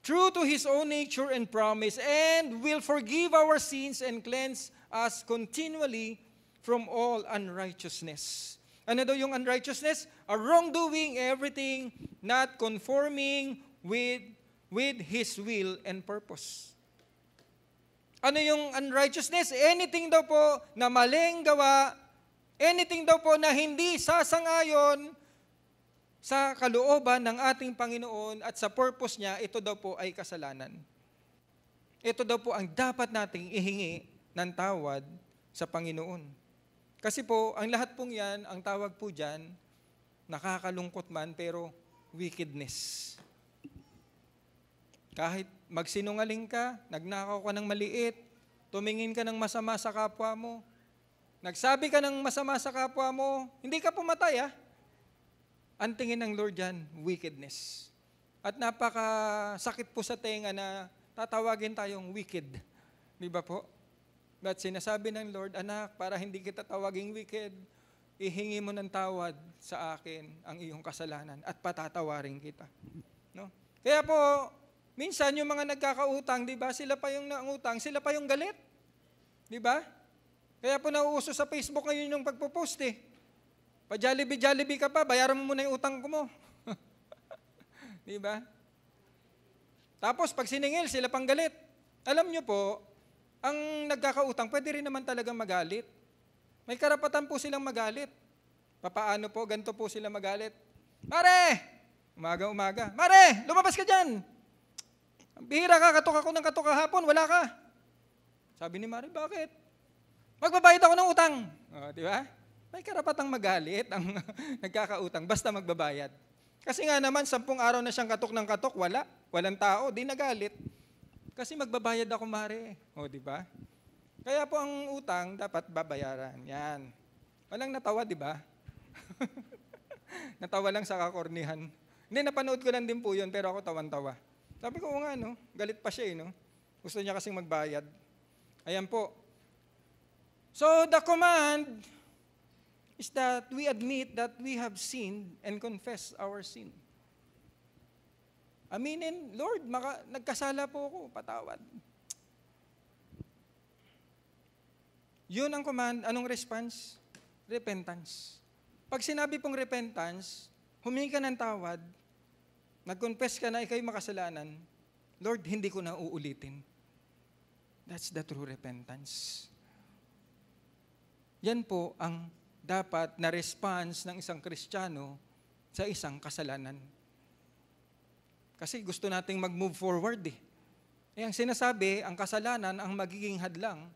true to His own nature and promise, and will forgive our sins and cleanse us continually from all unrighteousness. Ano daw yung unrighteousness? A wrongdoing, everything not conforming with His will and purpose. Ano yung unrighteousness? Anything daw po na maling gawa, anything daw po na hindi sasangayon sa kalooban ng ating Panginoon at sa purpose niya, ito daw po ay kasalanan. Ito daw po ang dapat nating ihingi ng tawad sa Panginoon. Kasi po, ang lahat pong yan, ang tawag po dyan, nakakalungkot man, pero wickedness. Kahit magsinungaling ka, nagnakaw ka ng maliit, tumingin ka ng masama sa kapwa mo, nagsabi ka ng masama sa kapwa mo, hindi ka pumatay Ang tingin ng Lord dyan, wickedness. At napakasakit po sa tenga na tatawagin tayong wicked. Di ba po? But sinasabi ng Lord, anak, para hindi kita tawaging wicked, ihingi mo ng tawad sa akin ang iyong kasalanan at patatawarin kita. No? Kaya po, minsan yung mga nagkakautang, di ba, sila pa yung naangutang, sila pa yung galit. Di ba? Kaya po nauuso sa Facebook ngayon yung pagpo-post Pa-Jollibee ka pa, bayaran mo muna yung utang ko mo. Di ba? Tapos pag siningil, sila pang galit. Alam nyo po, ang nagkakautang, pwede rin naman talagang magalit. May karapatan po silang magalit. Papaano po, ganito po sila magalit. Mare! Umaga-umaga. Mare! Lumabas ka dyan! Bihira ka, katok ako ng katok kahapon, wala ka. Sabi ni Mare, bakit? Magbabayad ako ng utang. Di ba? May karapatang magalit ang nagkakautang, basta magbabayad. Kasi nga naman, 10 araw na siyang katok ng katok, walang tao, di nagalit. Kasi magbabayad ako, Mare. Di ba? Kaya po ang utang, dapat babayaran. Yan. Walang natawa, di ba? Natawa lang sa kakornihan. Hindi, napanood ko lang din po yun, pero ako tawan-tawa. Sabi ko, nga, galit pa siya, Gusto niya kasing magbayad. Ayan po. So, the command is that we admit that we have sinned and confess our sin. Aminin, Lord, nagkasala po ako, patawad. Yun ang command. Anong response? Repentance. Pag sinabi pong repentance, humingi ka ng tawad, nag-confess ka na ikaw'y makasalanan, Lord, hindi ko na uulitin. That's the true repentance. Yan po ang dapat na response ng isang Kristiyano sa isang kasalanan. Kasi gusto nating mag-move forward ang sinasabi, ang kasalanan ang magiging hadlang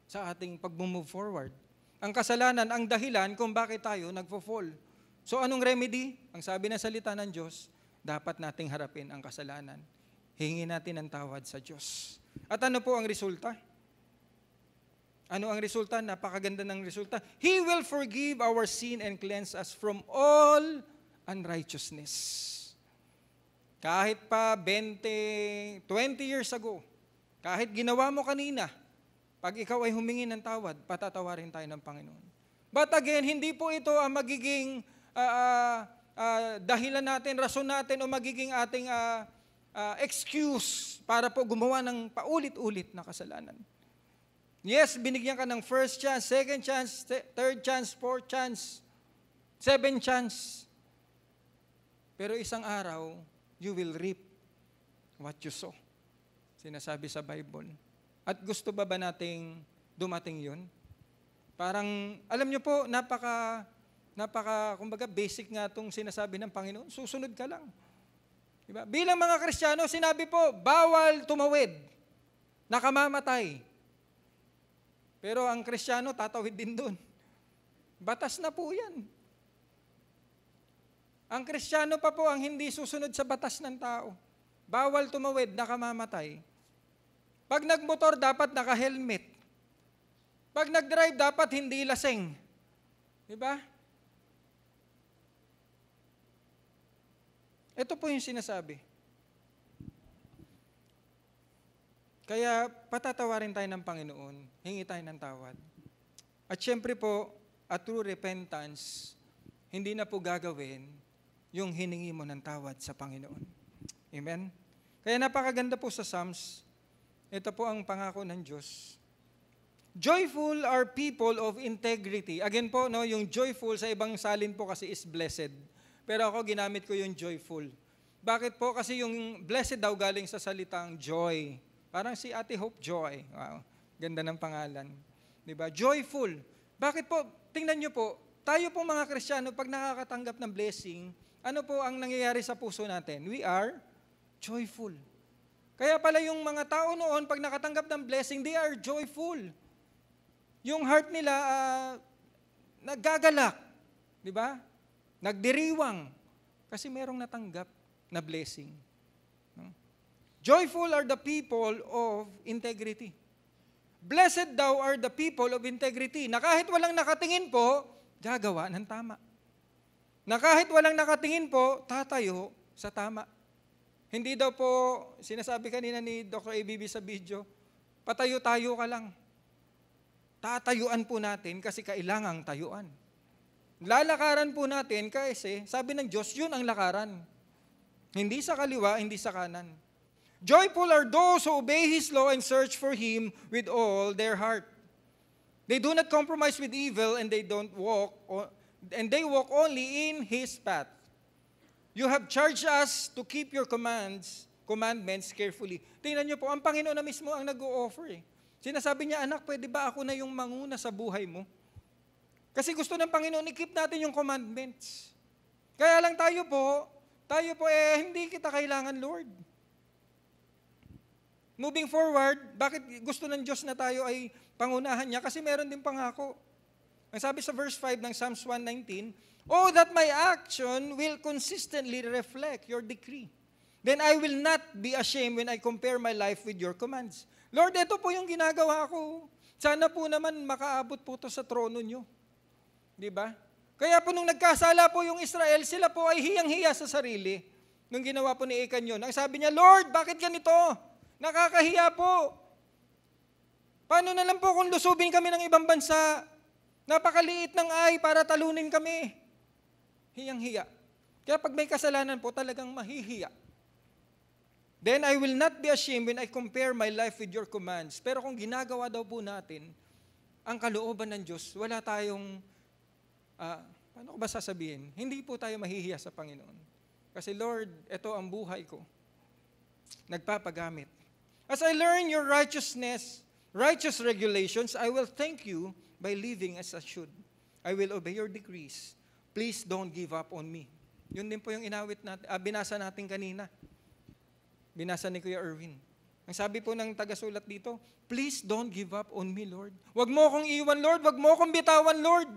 sa ating pag-move forward. Ang kasalanan ang dahilan kung bakit tayo nagfo-fall. So anong remedy? Ang sabi ng salita ng Diyos, dapat nating harapin ang kasalanan. Hingi natin ng tawad sa Diyos. At ano po ang resulta? Ano ang resulta? Napakaganda ng resulta. He will forgive our sin and cleanse us from all unrighteousness. Kahit pa 20 years ago, kahit ginawa mo kanina, pag ikaw ay humingi ng tawad, patatawarin tayo ng Panginoon. But again, hindi po ito ang magiging dahilan natin, rason natin, o magiging ating excuse para po gumawa ng paulit-ulit na kasalanan. Yes, binigyan ka ng first chance, second chance, third chance, fourth chance, 7 chance. Pero isang araw, you will reap what you sow. Sinasabi sa Bible. At gusto ba nating dumating yun? Parang, alam nyo po, kumbaga basic nga itong sinasabi ng Panginoon, susunod ka lang. Diba? Bilang mga Kristiyano, sinabi po, bawal tumawid, nakamamatay. Pero ang Kristiyano, tatawid din doon. Batas na po yan. Ang Kristiyano pa po ang hindi susunod sa batas ng tao. Bawal tumawid, nakamamatay. Pag nagmotor, dapat naka-helmet. Pag nag-drive, dapat hindi lasing. Diba? Ito po yung sinasabi. Kaya patatawarin tayo ng Panginoon, hingi tayo ng tawad. At syempre po, a true repentance, hindi na po gagawin yung hiningi mo ng tawad sa Panginoon. Amen? Kaya napakaganda po sa Psalms. Ito po ang pangako ng Diyos. Joyful are people of integrity. Again po, no, yung joyful sa ibang salin po kasi is blessed. Pero ako ginamit ko yung joyful. Bakit po? Kasi yung blessed daw galing sa salitang joy. Parang si Ate Hope Joy. Wow, ganda ng pangalan. Diba? Joyful. Bakit po? Tingnan nyo po, tayo po mga Kristiyano, pag nakakatanggap ng blessing, ano po ang nangyayari sa puso natin? We are joyful. Kaya pala yung mga tao noon, pag nakatanggap ng blessing, they are joyful. Yung heart nila, naggagalak. Di ba? Nagdiriwang. Kasi merong natanggap na blessing. Joyful are the people of integrity. Blessed daw are the people of integrity. Na kahit walang nakatingin po, gagawa ng tama. Na kahit walang nakatingin po, tatayo sa tama. Hindi daw po, sinasabi kanina ni Dr. ABB sa video, patayo-tayo ka lang. Tatayuan po natin kasi kailangang tayuan. Lalakaran po natin kasi sabi ng Diyos, yun ang lakaran. Hindi sa kaliwa, hindi sa kanan. Joyful are those who obey His law and search for Him with all their heart. They do not compromise with evil and they walk only in His path. You have charged us to keep your commandments carefully. Tingnan niyo po, ang Panginoon na mismo ang nag-o-offer eh. Sinasabi niya, anak, pwede ba ako na yung manguna sa buhay mo? Kasi gusto ng Panginoon, i-keep natin yung commandments. Kaya lang tayo po, hindi kita kailangan, Lord. Moving forward, bakit gusto ng Diyos na tayo ay pangunahan niya? Kasi meron din pangako. Ang sabi sa verse 5 ng Psalms 119, "Oh, that my action will consistently reflect your decree. Then I will not be ashamed when I compare my life with your commands." Lord, ito po yung ginagawa ko. Sana po naman makaabot po ito sa trono nyo. Di ba? Kaya po nung nagkasala po yung Israel, sila po ay hiyang-hiya sa sarili. Nung ginawa po ni Achan yun, ang sabi niya, Lord, bakit ganito? Nakakahiya po. Paano na lang po kung lusubin kami ng ibang bansa? Napakaliit ng ay para talunin kami. Hiyang-hiya. Kaya pag may kasalanan po, talagang mahihiya. Then I will not be ashamed when I compare my life with your commands. Pero kung ginagawa daw po natin, ang kalooban ng Diyos, wala tayong, paano ko ba sasabihin? Hindi po tayo mahihiya sa Panginoon. Kasi Lord, ito ang buhay ko. Nagpapagamit. As I learn your righteous regulations, I will thank you by living as I should. I will obey your decrees. Please don't give up on me. Yun din po yung binasa natin kanina. Binasa ni Kuya Erwin. Ang sabi po ng tagasulat dito, please don't give up on me, Lord. Huwag mo akong iwan, Lord. Huwag mo akong bitawan, Lord.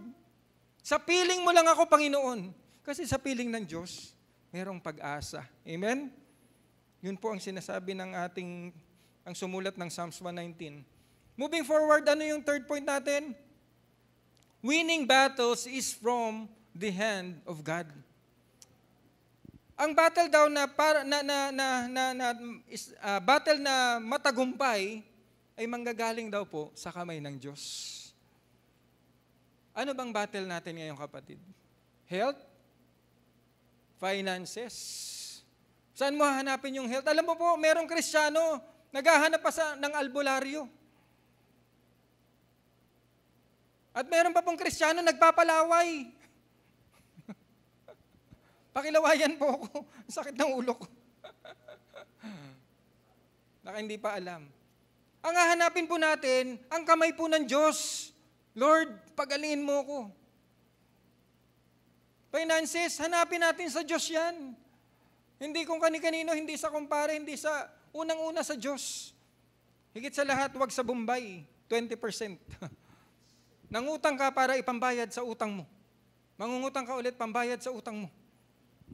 Sa piling mo lang ako, Panginoon. Kasi sa piling ng Diyos, merong pag-asa. Amen? Yun po ang sinasabi ng ang sumulat ng Psalms 119. Moving forward, ano yung third point natin? Winning battles is from the hand of God. Ang battle daw battle na matagumpay ay manggagaling daw po sa kamay ng Diyos. Ano bang battle natin ngayon, kapatid? Health? Finances? Saan mo hahanapin yung health? Alam mo po, merong Kristiyano, naghahanap pa ng albularyo. At meron pa pong Kristiyano, nagpapalaway. Pakilawayan po ako. Sakit ng ulo ko. Baka hindi pa alam. Ang hahanapin po natin, ang kamay po ng Diyos. Lord, pagalingin mo ko. Finances, hanapin natin sa Diyos yan. Hindi kung kani-kanino, hindi sa kumpare, hindi sa unang-una sa Diyos. Higit sa lahat, wag sa Bombay, 20%. Nangutang ka para ipambayad sa utang mo. Mangungutang ka ulit, pambayad sa utang mo.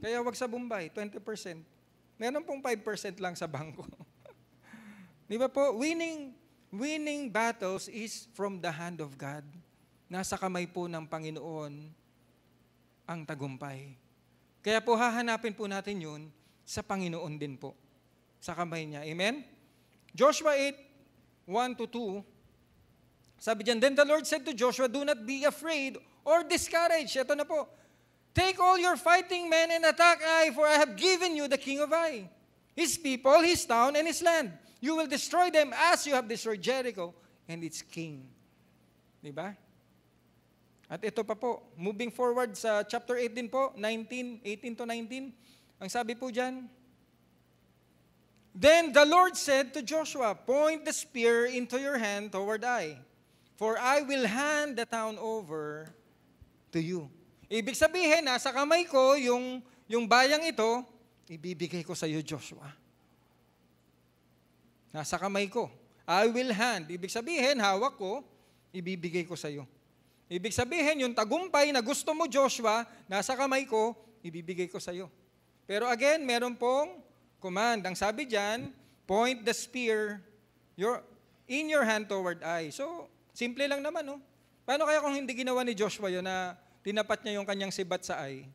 Kaya wag sa Bombay, 20%. Meron pong 5% lang sa bangko. Di ba po? Winning battles is from the hand of God. Nasa kamay po ng Panginoon ang tagumpay. Kaya po hahanapin po natin yun sa Panginoon din po. Sa kamay niya. Amen? Joshua 8, 1-2. Sabi diyan, then the Lord said to Joshua, do not be afraid or discouraged. Ito na po. Take all your fighting men and attack Ai, for I have given you the king of Ai. his people, his town, and his land. You will destroy them as you have destroyed Jericho and its king. Diba? At ito pa po, moving forward sa chapter 8 din po, 18 to 19, ang sabi po dyan, Then the Lord said to Joshua, Point the spear into your hand toward Ai, for I will hand the town over to you. Ibig sabihin, nasa kamay ko yung bayang ito, ibibigay ko sa iyo, Joshua. Nasa kamay ko. I will hand. Ibig sabihin, hawak ko, ibibigay ko sa iyo. Ibig sabihin, yung tagumpay na gusto mo, Joshua, nasa kamay ko, ibibigay ko sa iyo. Pero again, meron pong command. Ang sabi diyan, point the spear in your hand toward Ai. So, simple lang naman, no? Paano kaya kung hindi ginawa ni Joshua yun na tinapat niya yung kanyang sibat sa Ai?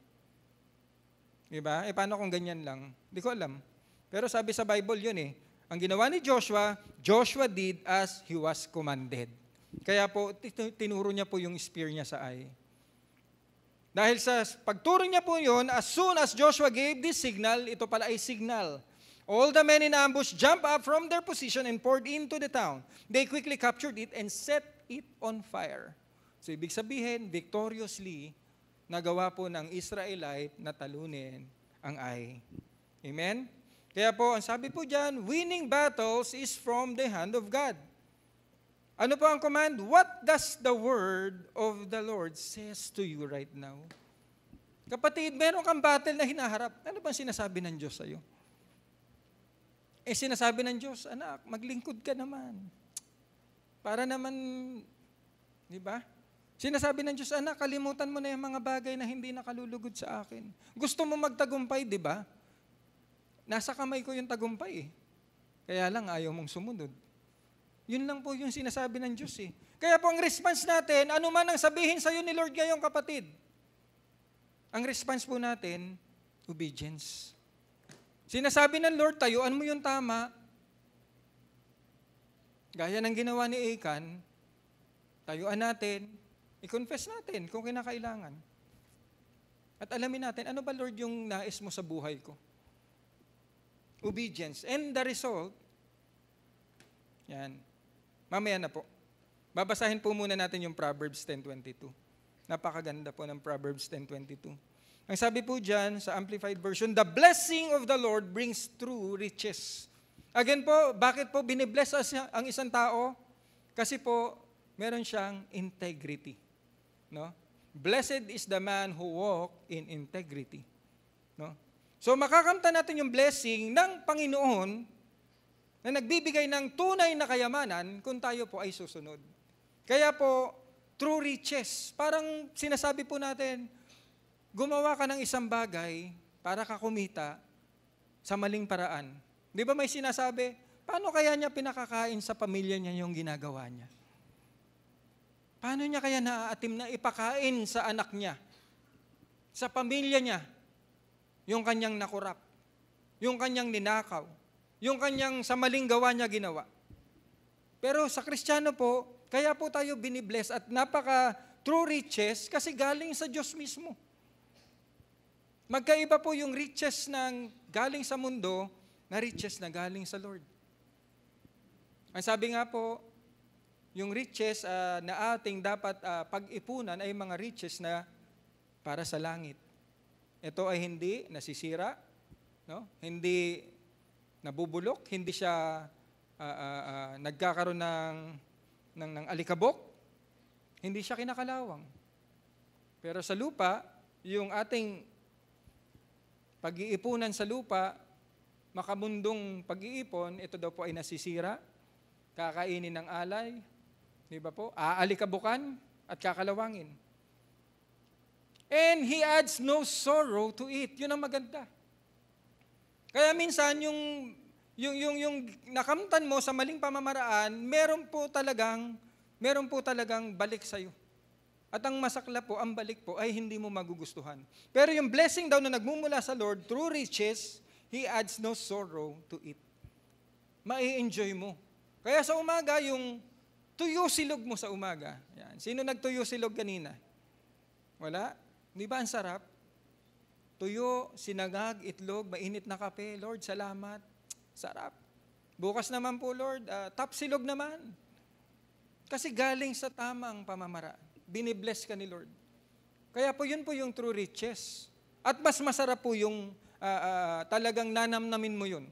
Diba? Paano kung ganyan lang? Hindi ko alam. Pero sabi sa Bible yun eh. Ang ginawa ni Joshua, Joshua did as he was commanded. Kaya po, tinuro niya po yung spear niya sa Ai. Dahil sa pagturo niya po yun, as soon as Joshua gave this signal, ito pala ay signal. All the men in ambush jumped up from their position and poured into the town. They quickly captured it and set it on fire. So ibig sabihin, victoriously, nagawa po ng Israelite na talunin ang Ai. Amen? Kaya po, ang sabi po dyan, winning battles is from the hand of God. Ano po ang command? What does the word of the Lord says to you right now? Kapatid, meron kang battle na hinaharap. Ano bang sinasabi ng Diyos sa'yo? Sinasabi ng Diyos, anak, maglingkod ka naman. Para naman, di ba? Sinasabi ng Diyos, anak, kalimutan mo na yung mga bagay na hindi nakalulugod sa akin. Gusto mo magtagumpay, di ba? Nasa kamay ko yung tagumpay eh. Kaya lang ayaw mong sumunod. Yun lang po yung sinasabi ng Diyos eh. Kaya po ang response natin, ano man ang sabihin sa'yo ni Lord ngayong kapatid, ang response po natin, obedience. Sinasabi ng Lord, tayuan mo yung tama. Gaya ng ginawa ni Achan, tayuan natin, i-confess natin kung kinakailangan. At alamin natin, ano ba Lord yung nais mo sa buhay ko? Obedience. And the result, yan. Mamaya na po. Babasahin po muna natin yung Proverbs 10:22. Napakaganda po ng Proverbs 10:22. Ang sabi po dyan sa Amplified Version, the blessing of the Lord brings true riches. Again po, bakit po binibless ang isang tao? Kasi po, meron siyang integrity. No? Blessed is the man who walk in integrity. No? So makakamta natin yung blessing ng Panginoon na nagbibigay ng tunay na kayamanan kung tayo po ay susunod. Kaya po, true riches, parang sinasabi po natin, gumawa ka ng isang bagay para ka kumita sa maling paraan. Di ba may sinasabi, paano kaya niya pinakakain sa pamilya niya yung ginagawa niya? Paano niya kaya naaatim na ipakain sa anak niya, sa pamilya niya, yung kanyang nakurap, yung kanyang ninakaw, yung kanyang sa maling gawa niya ginawa. Pero sa Kristiyano po, kaya po tayo binibless at napaka true riches kasi galing sa Diyos mismo. Magkaiba po yung riches ng galing sa mundo na riches na galing sa Lord. Ang sabi nga po, yung riches na ating dapat pag-ipunan ay mga riches na para sa langit. Ito ay hindi nasisira, no? Hindi nabubulok, hindi siya nagkakaroon ng alikabok, hindi siya kinakalawang. Pero sa lupa, yung ating pag-iipunan sa lupa, makamundong pag-iipon, ito daw po ay nasisira, kakainin ng alay, di ba po? Aalikabukan at kakalawangin. And he adds no sorrow to it. Yun ang maganda. Kaya minsan yung nakamtan mo sa maling pamamaraan, meron po talagang balik sa iyo. At ang masakla po, ang balik po ay hindi mo magugustuhan. Pero yung blessing daw na nagmumula sa Lord through riches, he adds no sorrow to it. Mai-enjoy mo. Kaya sa umaga, yung tuyo silog mo sa umaga. Yan. Sino nagtuyo silog kanina? Wala? Di ba ang sarap? tuyo, sinangag, itlog, mainit na kape. Lord, salamat. Sarap. Bukas naman po, Lord, tapsilog naman. Kasi galing sa tamang pamamaraan. Binibless ka ni Lord. Kaya po yun po yung true riches. At mas masarap po yung talagang nanamnamin mo yun.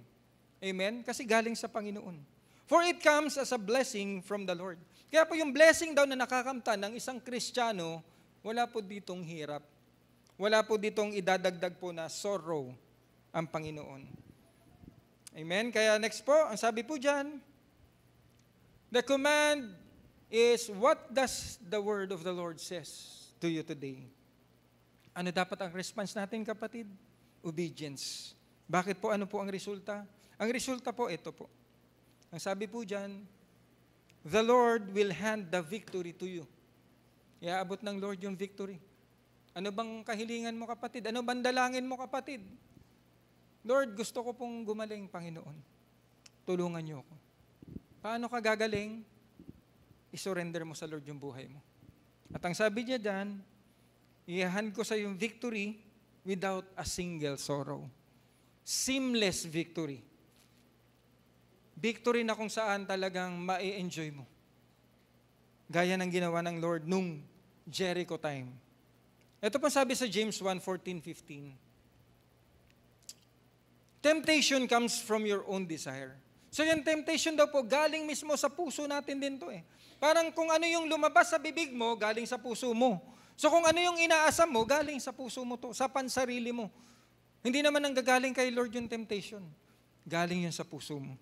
Amen? Kasi galing sa Panginoon. For it comes as a blessing from the Lord. Kaya po yung blessing daw na nakakamtan ng isang Kristiyano, wala po ditong hirap. Wala po ditong idadagdag po na sorrow ang Panginoon. Amen? Kaya next po, ang sabi po dyan, the command is, what does the word of the Lord says to you today? Ano dapat ang response natin, kapatid? Obedience. Bakit po? Ano po ang resulta? Ang resulta po, ito po. Ang sabi po dyan, the Lord will hand the victory to you. Iaabot ng Lord yung victory. Ano bang kahilingan mo, kapatid? Ano bang dalangin mo, kapatid? Lord, gusto ko pong gumaling, Panginoon. Tulungan niyo ako. Paano ka gagaling? I-surrender mo sa Lord yung buhay mo. At ang sabi niya dyan, i-hand ko sa yung victory without a single sorrow. Seamless victory. Victory na kung saan talagang ma-enjoy mo. Gaya ng ginawa ng Lord nung Jericho time. Ito pa sabi sa James 1:14-15. Temptation comes from your own desire. So yung temptation daw po, galing mismo sa puso natin din to eh. Parang kung ano yung lumabas sa bibig mo, galing sa puso mo. So kung ano yung inaasam mo, galing sa puso mo to, sa pansarili mo. Hindi naman nanggagaling kay Lord yung temptation. Galing yun sa puso mo.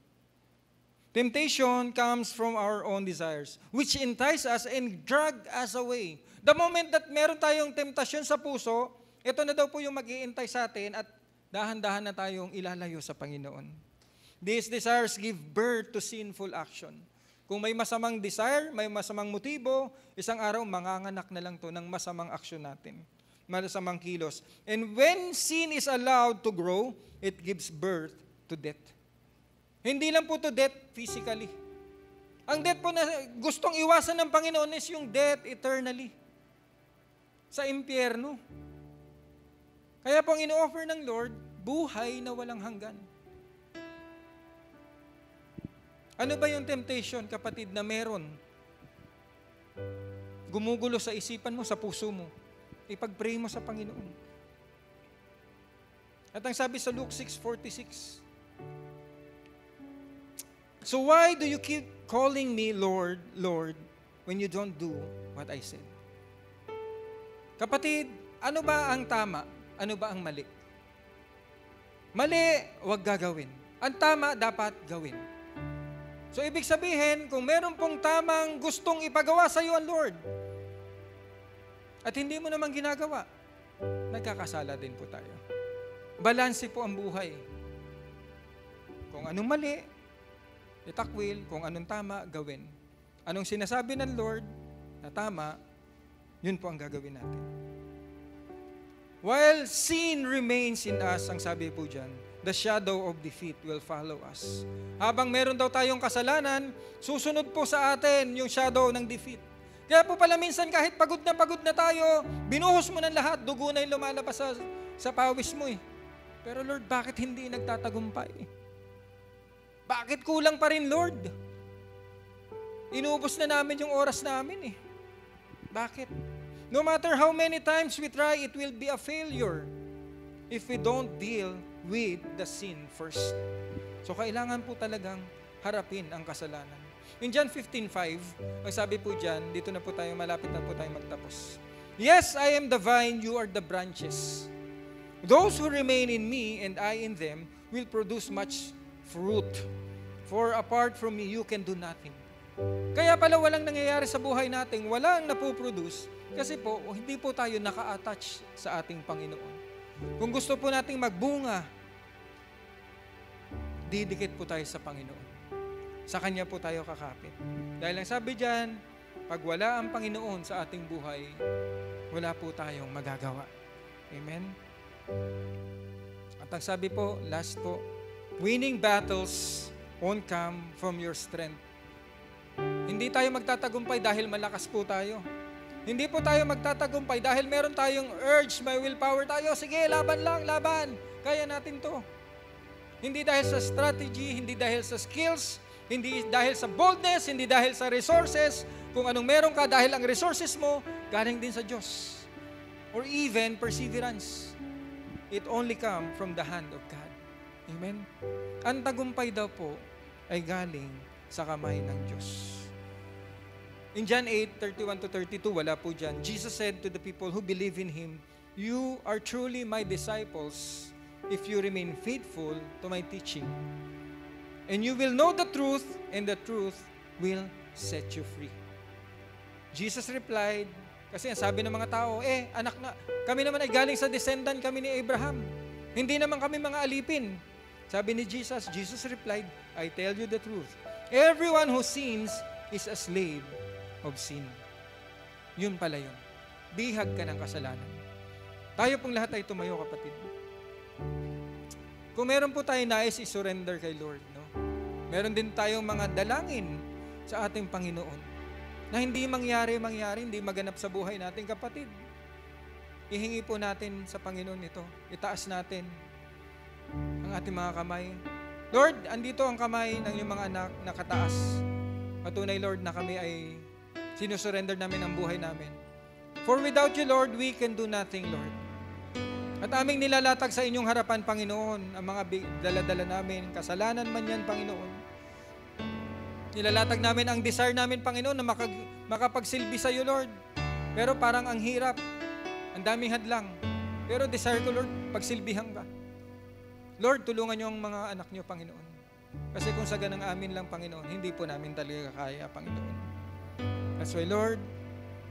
Temptation comes from our own desires, which entice us and drag us away. The moment that meron tayong temptasyon sa puso, ito na daw po yung mag-iintay sa atin at dahan-dahan na tayong ilalayo sa Panginoon. These desires give birth to sinful action. Kung may masamang desire, may masamang motibo, isang araw manganganak na lang to ng masamang aksyon natin. Masamang kilos. And when sin is allowed to grow, it gives birth to death. Hindi lang po to death physically. Ang death po na gustong iwasan ng Panginoon is yung death eternally. Sa impyerno. Kaya po ang ino-offer ng Lord, buhay na walang hanggan. Ano ba yung temptation, kapatid, na meron? Gumugulo sa isipan mo, sa puso mo. Ipag-pray mo sa Panginoon. At ang sabi sa Luke 6:46, so why do you keep calling me Lord, Lord, when you don't do what I said? Kapatid, ano ba ang tama? Ano ba ang mali? Mali, huwag gagawin. Ang tama, dapat gawin. So, ibig sabihin, kung meron pong tamang gustong ipagawa sa iyo ang Lord, at hindi mo naman ginagawa, nagkakasala din po tayo. Balanse po ang buhay. Kung anong mali, itakwil. Kung anong tama, gawin. Anong sinasabi ng Lord na tama, yun po ang gagawin natin. While sin remains in us, ang sabi po dyan, the shadow of defeat will follow us. Habang meron daw tayong kasalanan, susunod po sa atin yung shadow ng defeat. Kaya po pala minsan kahit pagod na tayo, binuhos mo ng lahat, dugo na yung lumalabas sa pawis mo eh. Pero Lord, bakit hindi nagtatagumpay? Bakit kulang pa rin, Lord? Inubos na namin yung oras namin eh. Bakit? No matter how many times we try, it will be a failure if we don't deal with the sin first. So kailangan po talagang harapin ang kasalanan. In John 15:5, ang sabi po dyan, dito na po tayo, malapit na po tayo magtapos. Yes, I am the vine, you are the branches. Those who remain in me and I in them will produce much fruit. For apart from me, you can do nothing. Kaya pala walang nangyayari sa buhay natin, walang napoproduce, kasi po, hindi po tayo naka-attach sa ating Panginoon. Kung gusto po nating magbunga, didikit po tayo sa Panginoon. Sa Kanya po tayo kakapit. Dahil ang sabi dyan, pag wala ang Panginoon sa ating buhay, wala po tayong magagawa. Amen? At ang sabi po, last po, winning battles won't come from your strength. Hindi tayo magtatagumpay dahil malakas po tayo. Hindi po tayo magtatagumpay dahil meron tayong urge, may willpower tayo. Sige, laban lang, laban. Kaya natin to. Hindi dahil sa strategy, hindi dahil sa skills, hindi dahil sa boldness, hindi dahil sa resources. Kung anong meron ka, dahil ang resources mo, galing din sa Diyos. Or even perseverance. It only come from the hand of God. Amen? Ang tagumpay daw po ay galing sa kamay ng Diyos. In John 8:31-32, wala po dyan. Jesus said to the people who believe in Him, "You are truly my disciples if you remain faithful to my teaching. And you will know the truth, and the truth will set you free." Jesus replied, kasi ang sabi ng mga tao, anak na, kami naman ay galing sa descendant kami ni Abraham. Hindi naman kami mga alipin. Sabi ni Jesus, Jesus replied, "I tell you the truth. Everyone who sins is a slave of sin." Yun pala yun. Bihag ka ng kasalanan. Tayo pong lahat ay tumayo, kapatid. Kung meron po tayo nais i-surrender kay Lord, no? Meron din tayong mga dalangin sa ating Panginoon na hindi mangyari, hindi maganap sa buhay natin, kapatid. Ihingi po natin sa Panginoon ito. Itaas natin ang ating mga kamay. Lord, andito ang kamay ng iyong mga anak na kataas. Patunay, Lord, na kami ay sinusurrender namin ang buhay namin. For without you, Lord, we can do nothing, Lord. At aming nilalatag sa inyong harapan, Panginoon, ang mga dala-dala namin, kasalanan man yan, Panginoon. Nilalatag namin ang desire namin, Panginoon, na makapagsilbi sa iyo, Lord. Pero parang ang hirap, ang daming hadlang. Pero desire ko, Lord, pagsilbihan ka. Lord, tulungan niyo ang mga anak niyo, Panginoon. Kasi kung sa ganang amin lang, Panginoon, hindi po namin talaga kaya, Panginoon. That's why, Lord,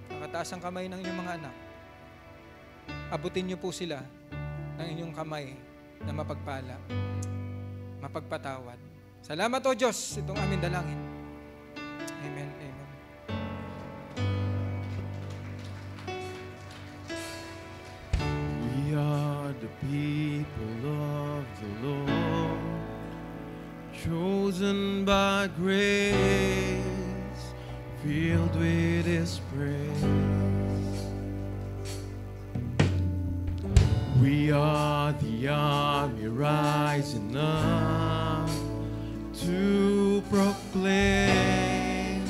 nakataas ang kamay ng inyong mga anak. Abutin niyo po sila ng inyong kamay na mapagpala, mapagpatawad. Salamat, O Diyos, itong aming dalangin. Amen, amen. We are the people of the Lord, chosen by grace, filled with His praise. We are the army rising up to proclaim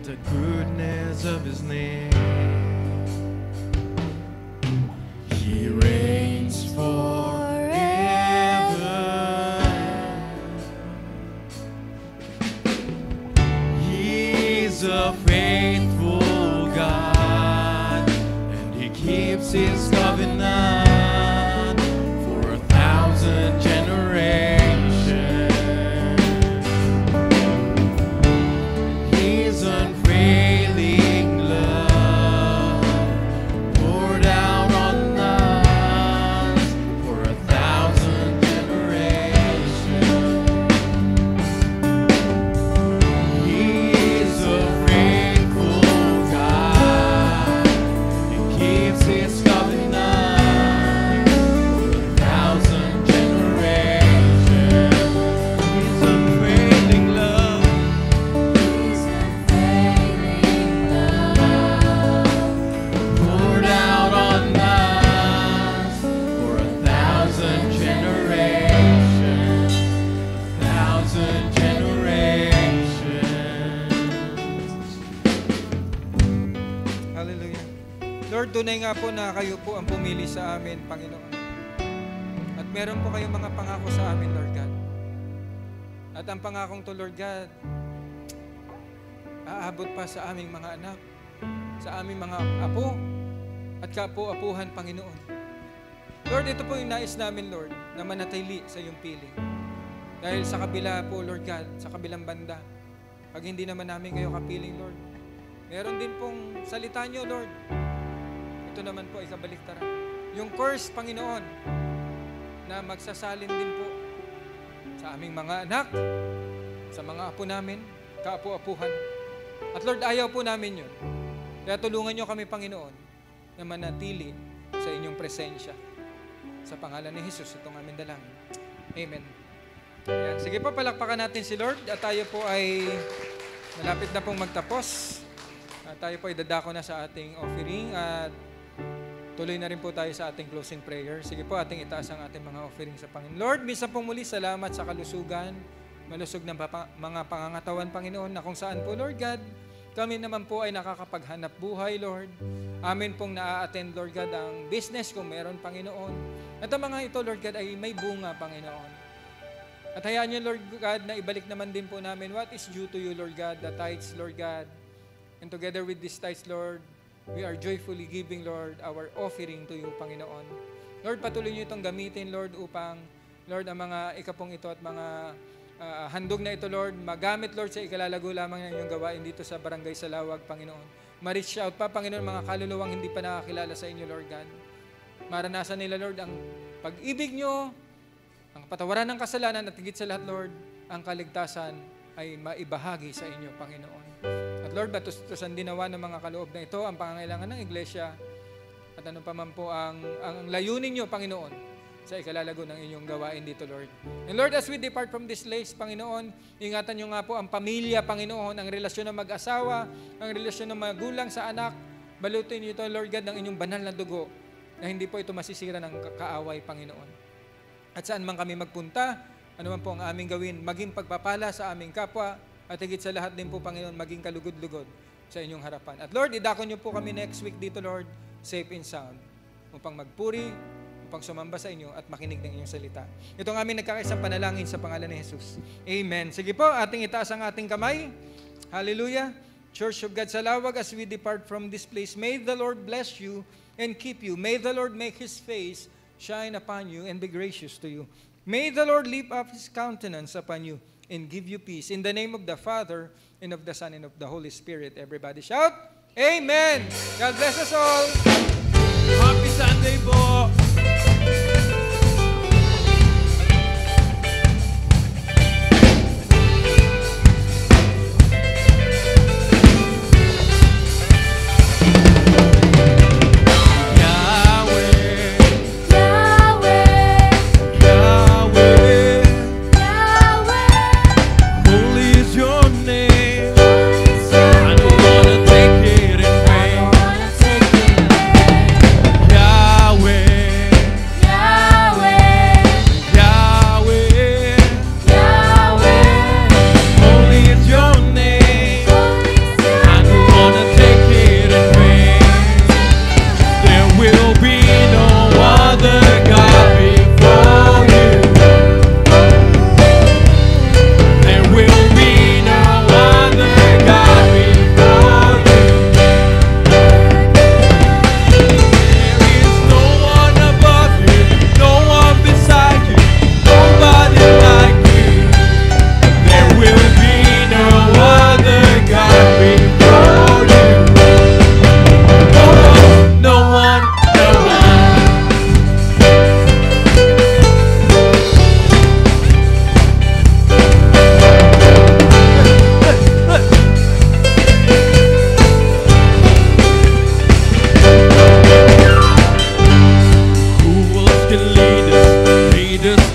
the goodness of His name. He reigns forever. He's a faithful God, and He keeps His covenant for 1,000 generations. His unfailing love poured out on us for 1,000 generations. He is a faithful God. He keeps His covenant for 1,000 generations. His unfailing love. Poured out on us for 1,000 generations, 1,000 generations. Hallelujah. Lord, tunay nga po na kayo po ang pumili sa amin, Panginoon. At meron po kayong mga pangako sa amin, Lord God. At ang pangakong to, Lord God, aabot pa sa aming mga anak, sa aming mga apo, at kaapo-apuhan, Panginoon. Lord, ito po yung nais namin, Lord, na manatili sa iyong piling. Dahil sa kabila po, Lord God, sa kabilang banda, pag hindi naman namin kayo kapiling, Lord, meron din pong salita niyo, Lord. Ito naman po ay kabaliktaran. Yung curse, Panginoon, na magsasalin din po sa aming mga anak, sa mga apo namin, kaapo-apuhan. At Lord, ayaw po namin yun. Kaya tulungan niyo kami, Panginoon, na manatili sa inyong presensya. Sa pangalan ni Jesus, itong aming dalangin. Amen. Ayan. Sige po, palakpakan natin si Lord at tayo po ay malapit na pong magtapos. Tayo po ay dadako na sa ating offering at tuloy na rin po tayo sa ating closing prayer. Sige po, ating itaas ang ating mga offering sa Panginoon. Lord, minsan po muli salamat sa kalusugan, malusog ng mga pangangatawan, Panginoon, na kung saan po, Lord God, kami naman po ay nakakapaghanap buhay, Lord. Amin pong naa-attend, Lord God, ang business kung meron, Panginoon. At ang mga ito, Lord God, ay may bunga, Panginoon. At hayaan niyo, Lord God, na ibalik naman din po namin what is due to you, Lord God, the tithes, Lord God. And together with these tithes, Lord, we are joyfully giving, Lord, our offering to you, Panginoon. Lord, patuloy niyo itong gamitin, Lord, upang, Lord, ang mga ikapong ito at mga handog na ito, Lord, magamit, Lord, sa ikalalago lamang ng inyong gawain dito sa Barangay Salawag, Panginoon. Ma-reach out pa, Panginoon, mga kaluluwang hindi pa nakakilala sa inyo, Lord God. Maranasan nila, Lord, ang pag-ibig nyo, ang patawaran ng kasalanan, at higit sa lahat, Lord, ang kaligtasan ay maibahagi sa inyo, Panginoon. At Lord, batustusan dinawa ng mga kaloob na ito ang pangangailangan ng iglesia at ano pa man po ang layunin nyo, Panginoon, sa ikalalago ng inyong gawain dito, Lord. And Lord, as we depart from this place, Panginoon, ingatan nyo nga po ang pamilya, Panginoon, ang relasyon ng mag-asawa, ang relasyon ng magulang sa anak. Balutin nyo ito, Lord God, ng inyong banal na dugo na hindi po ito masisira ng kaaway, Panginoon. At saan man kami magpunta, ano man po ang aming gawin, maging pagpapala sa aming kapwa, at higit sa lahat din po, Panginoon, maging kalugod-lugod sa inyong harapan. At Lord, idako nyo po kami next week dito, Lord, safe and sound, upang magpuri, upang sumamba sa inyo at makinig ng inyong salita. Ito ang aming nagkakaisang panalangin sa pangalan ni Jesus. Amen. Sige po, ating itaas ang ating kamay. Hallelujah. Church of God Salawag, as we depart from this place, may the Lord bless you and keep you. May the Lord make His face shine upon you and be gracious to you. May the Lord lift up His countenance upon you and give you peace. In the name of the Father, and of the Son, and of the Holy Spirit. Everybody shout, Amen! God bless us all! Happy Sunday po!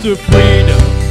To freedom.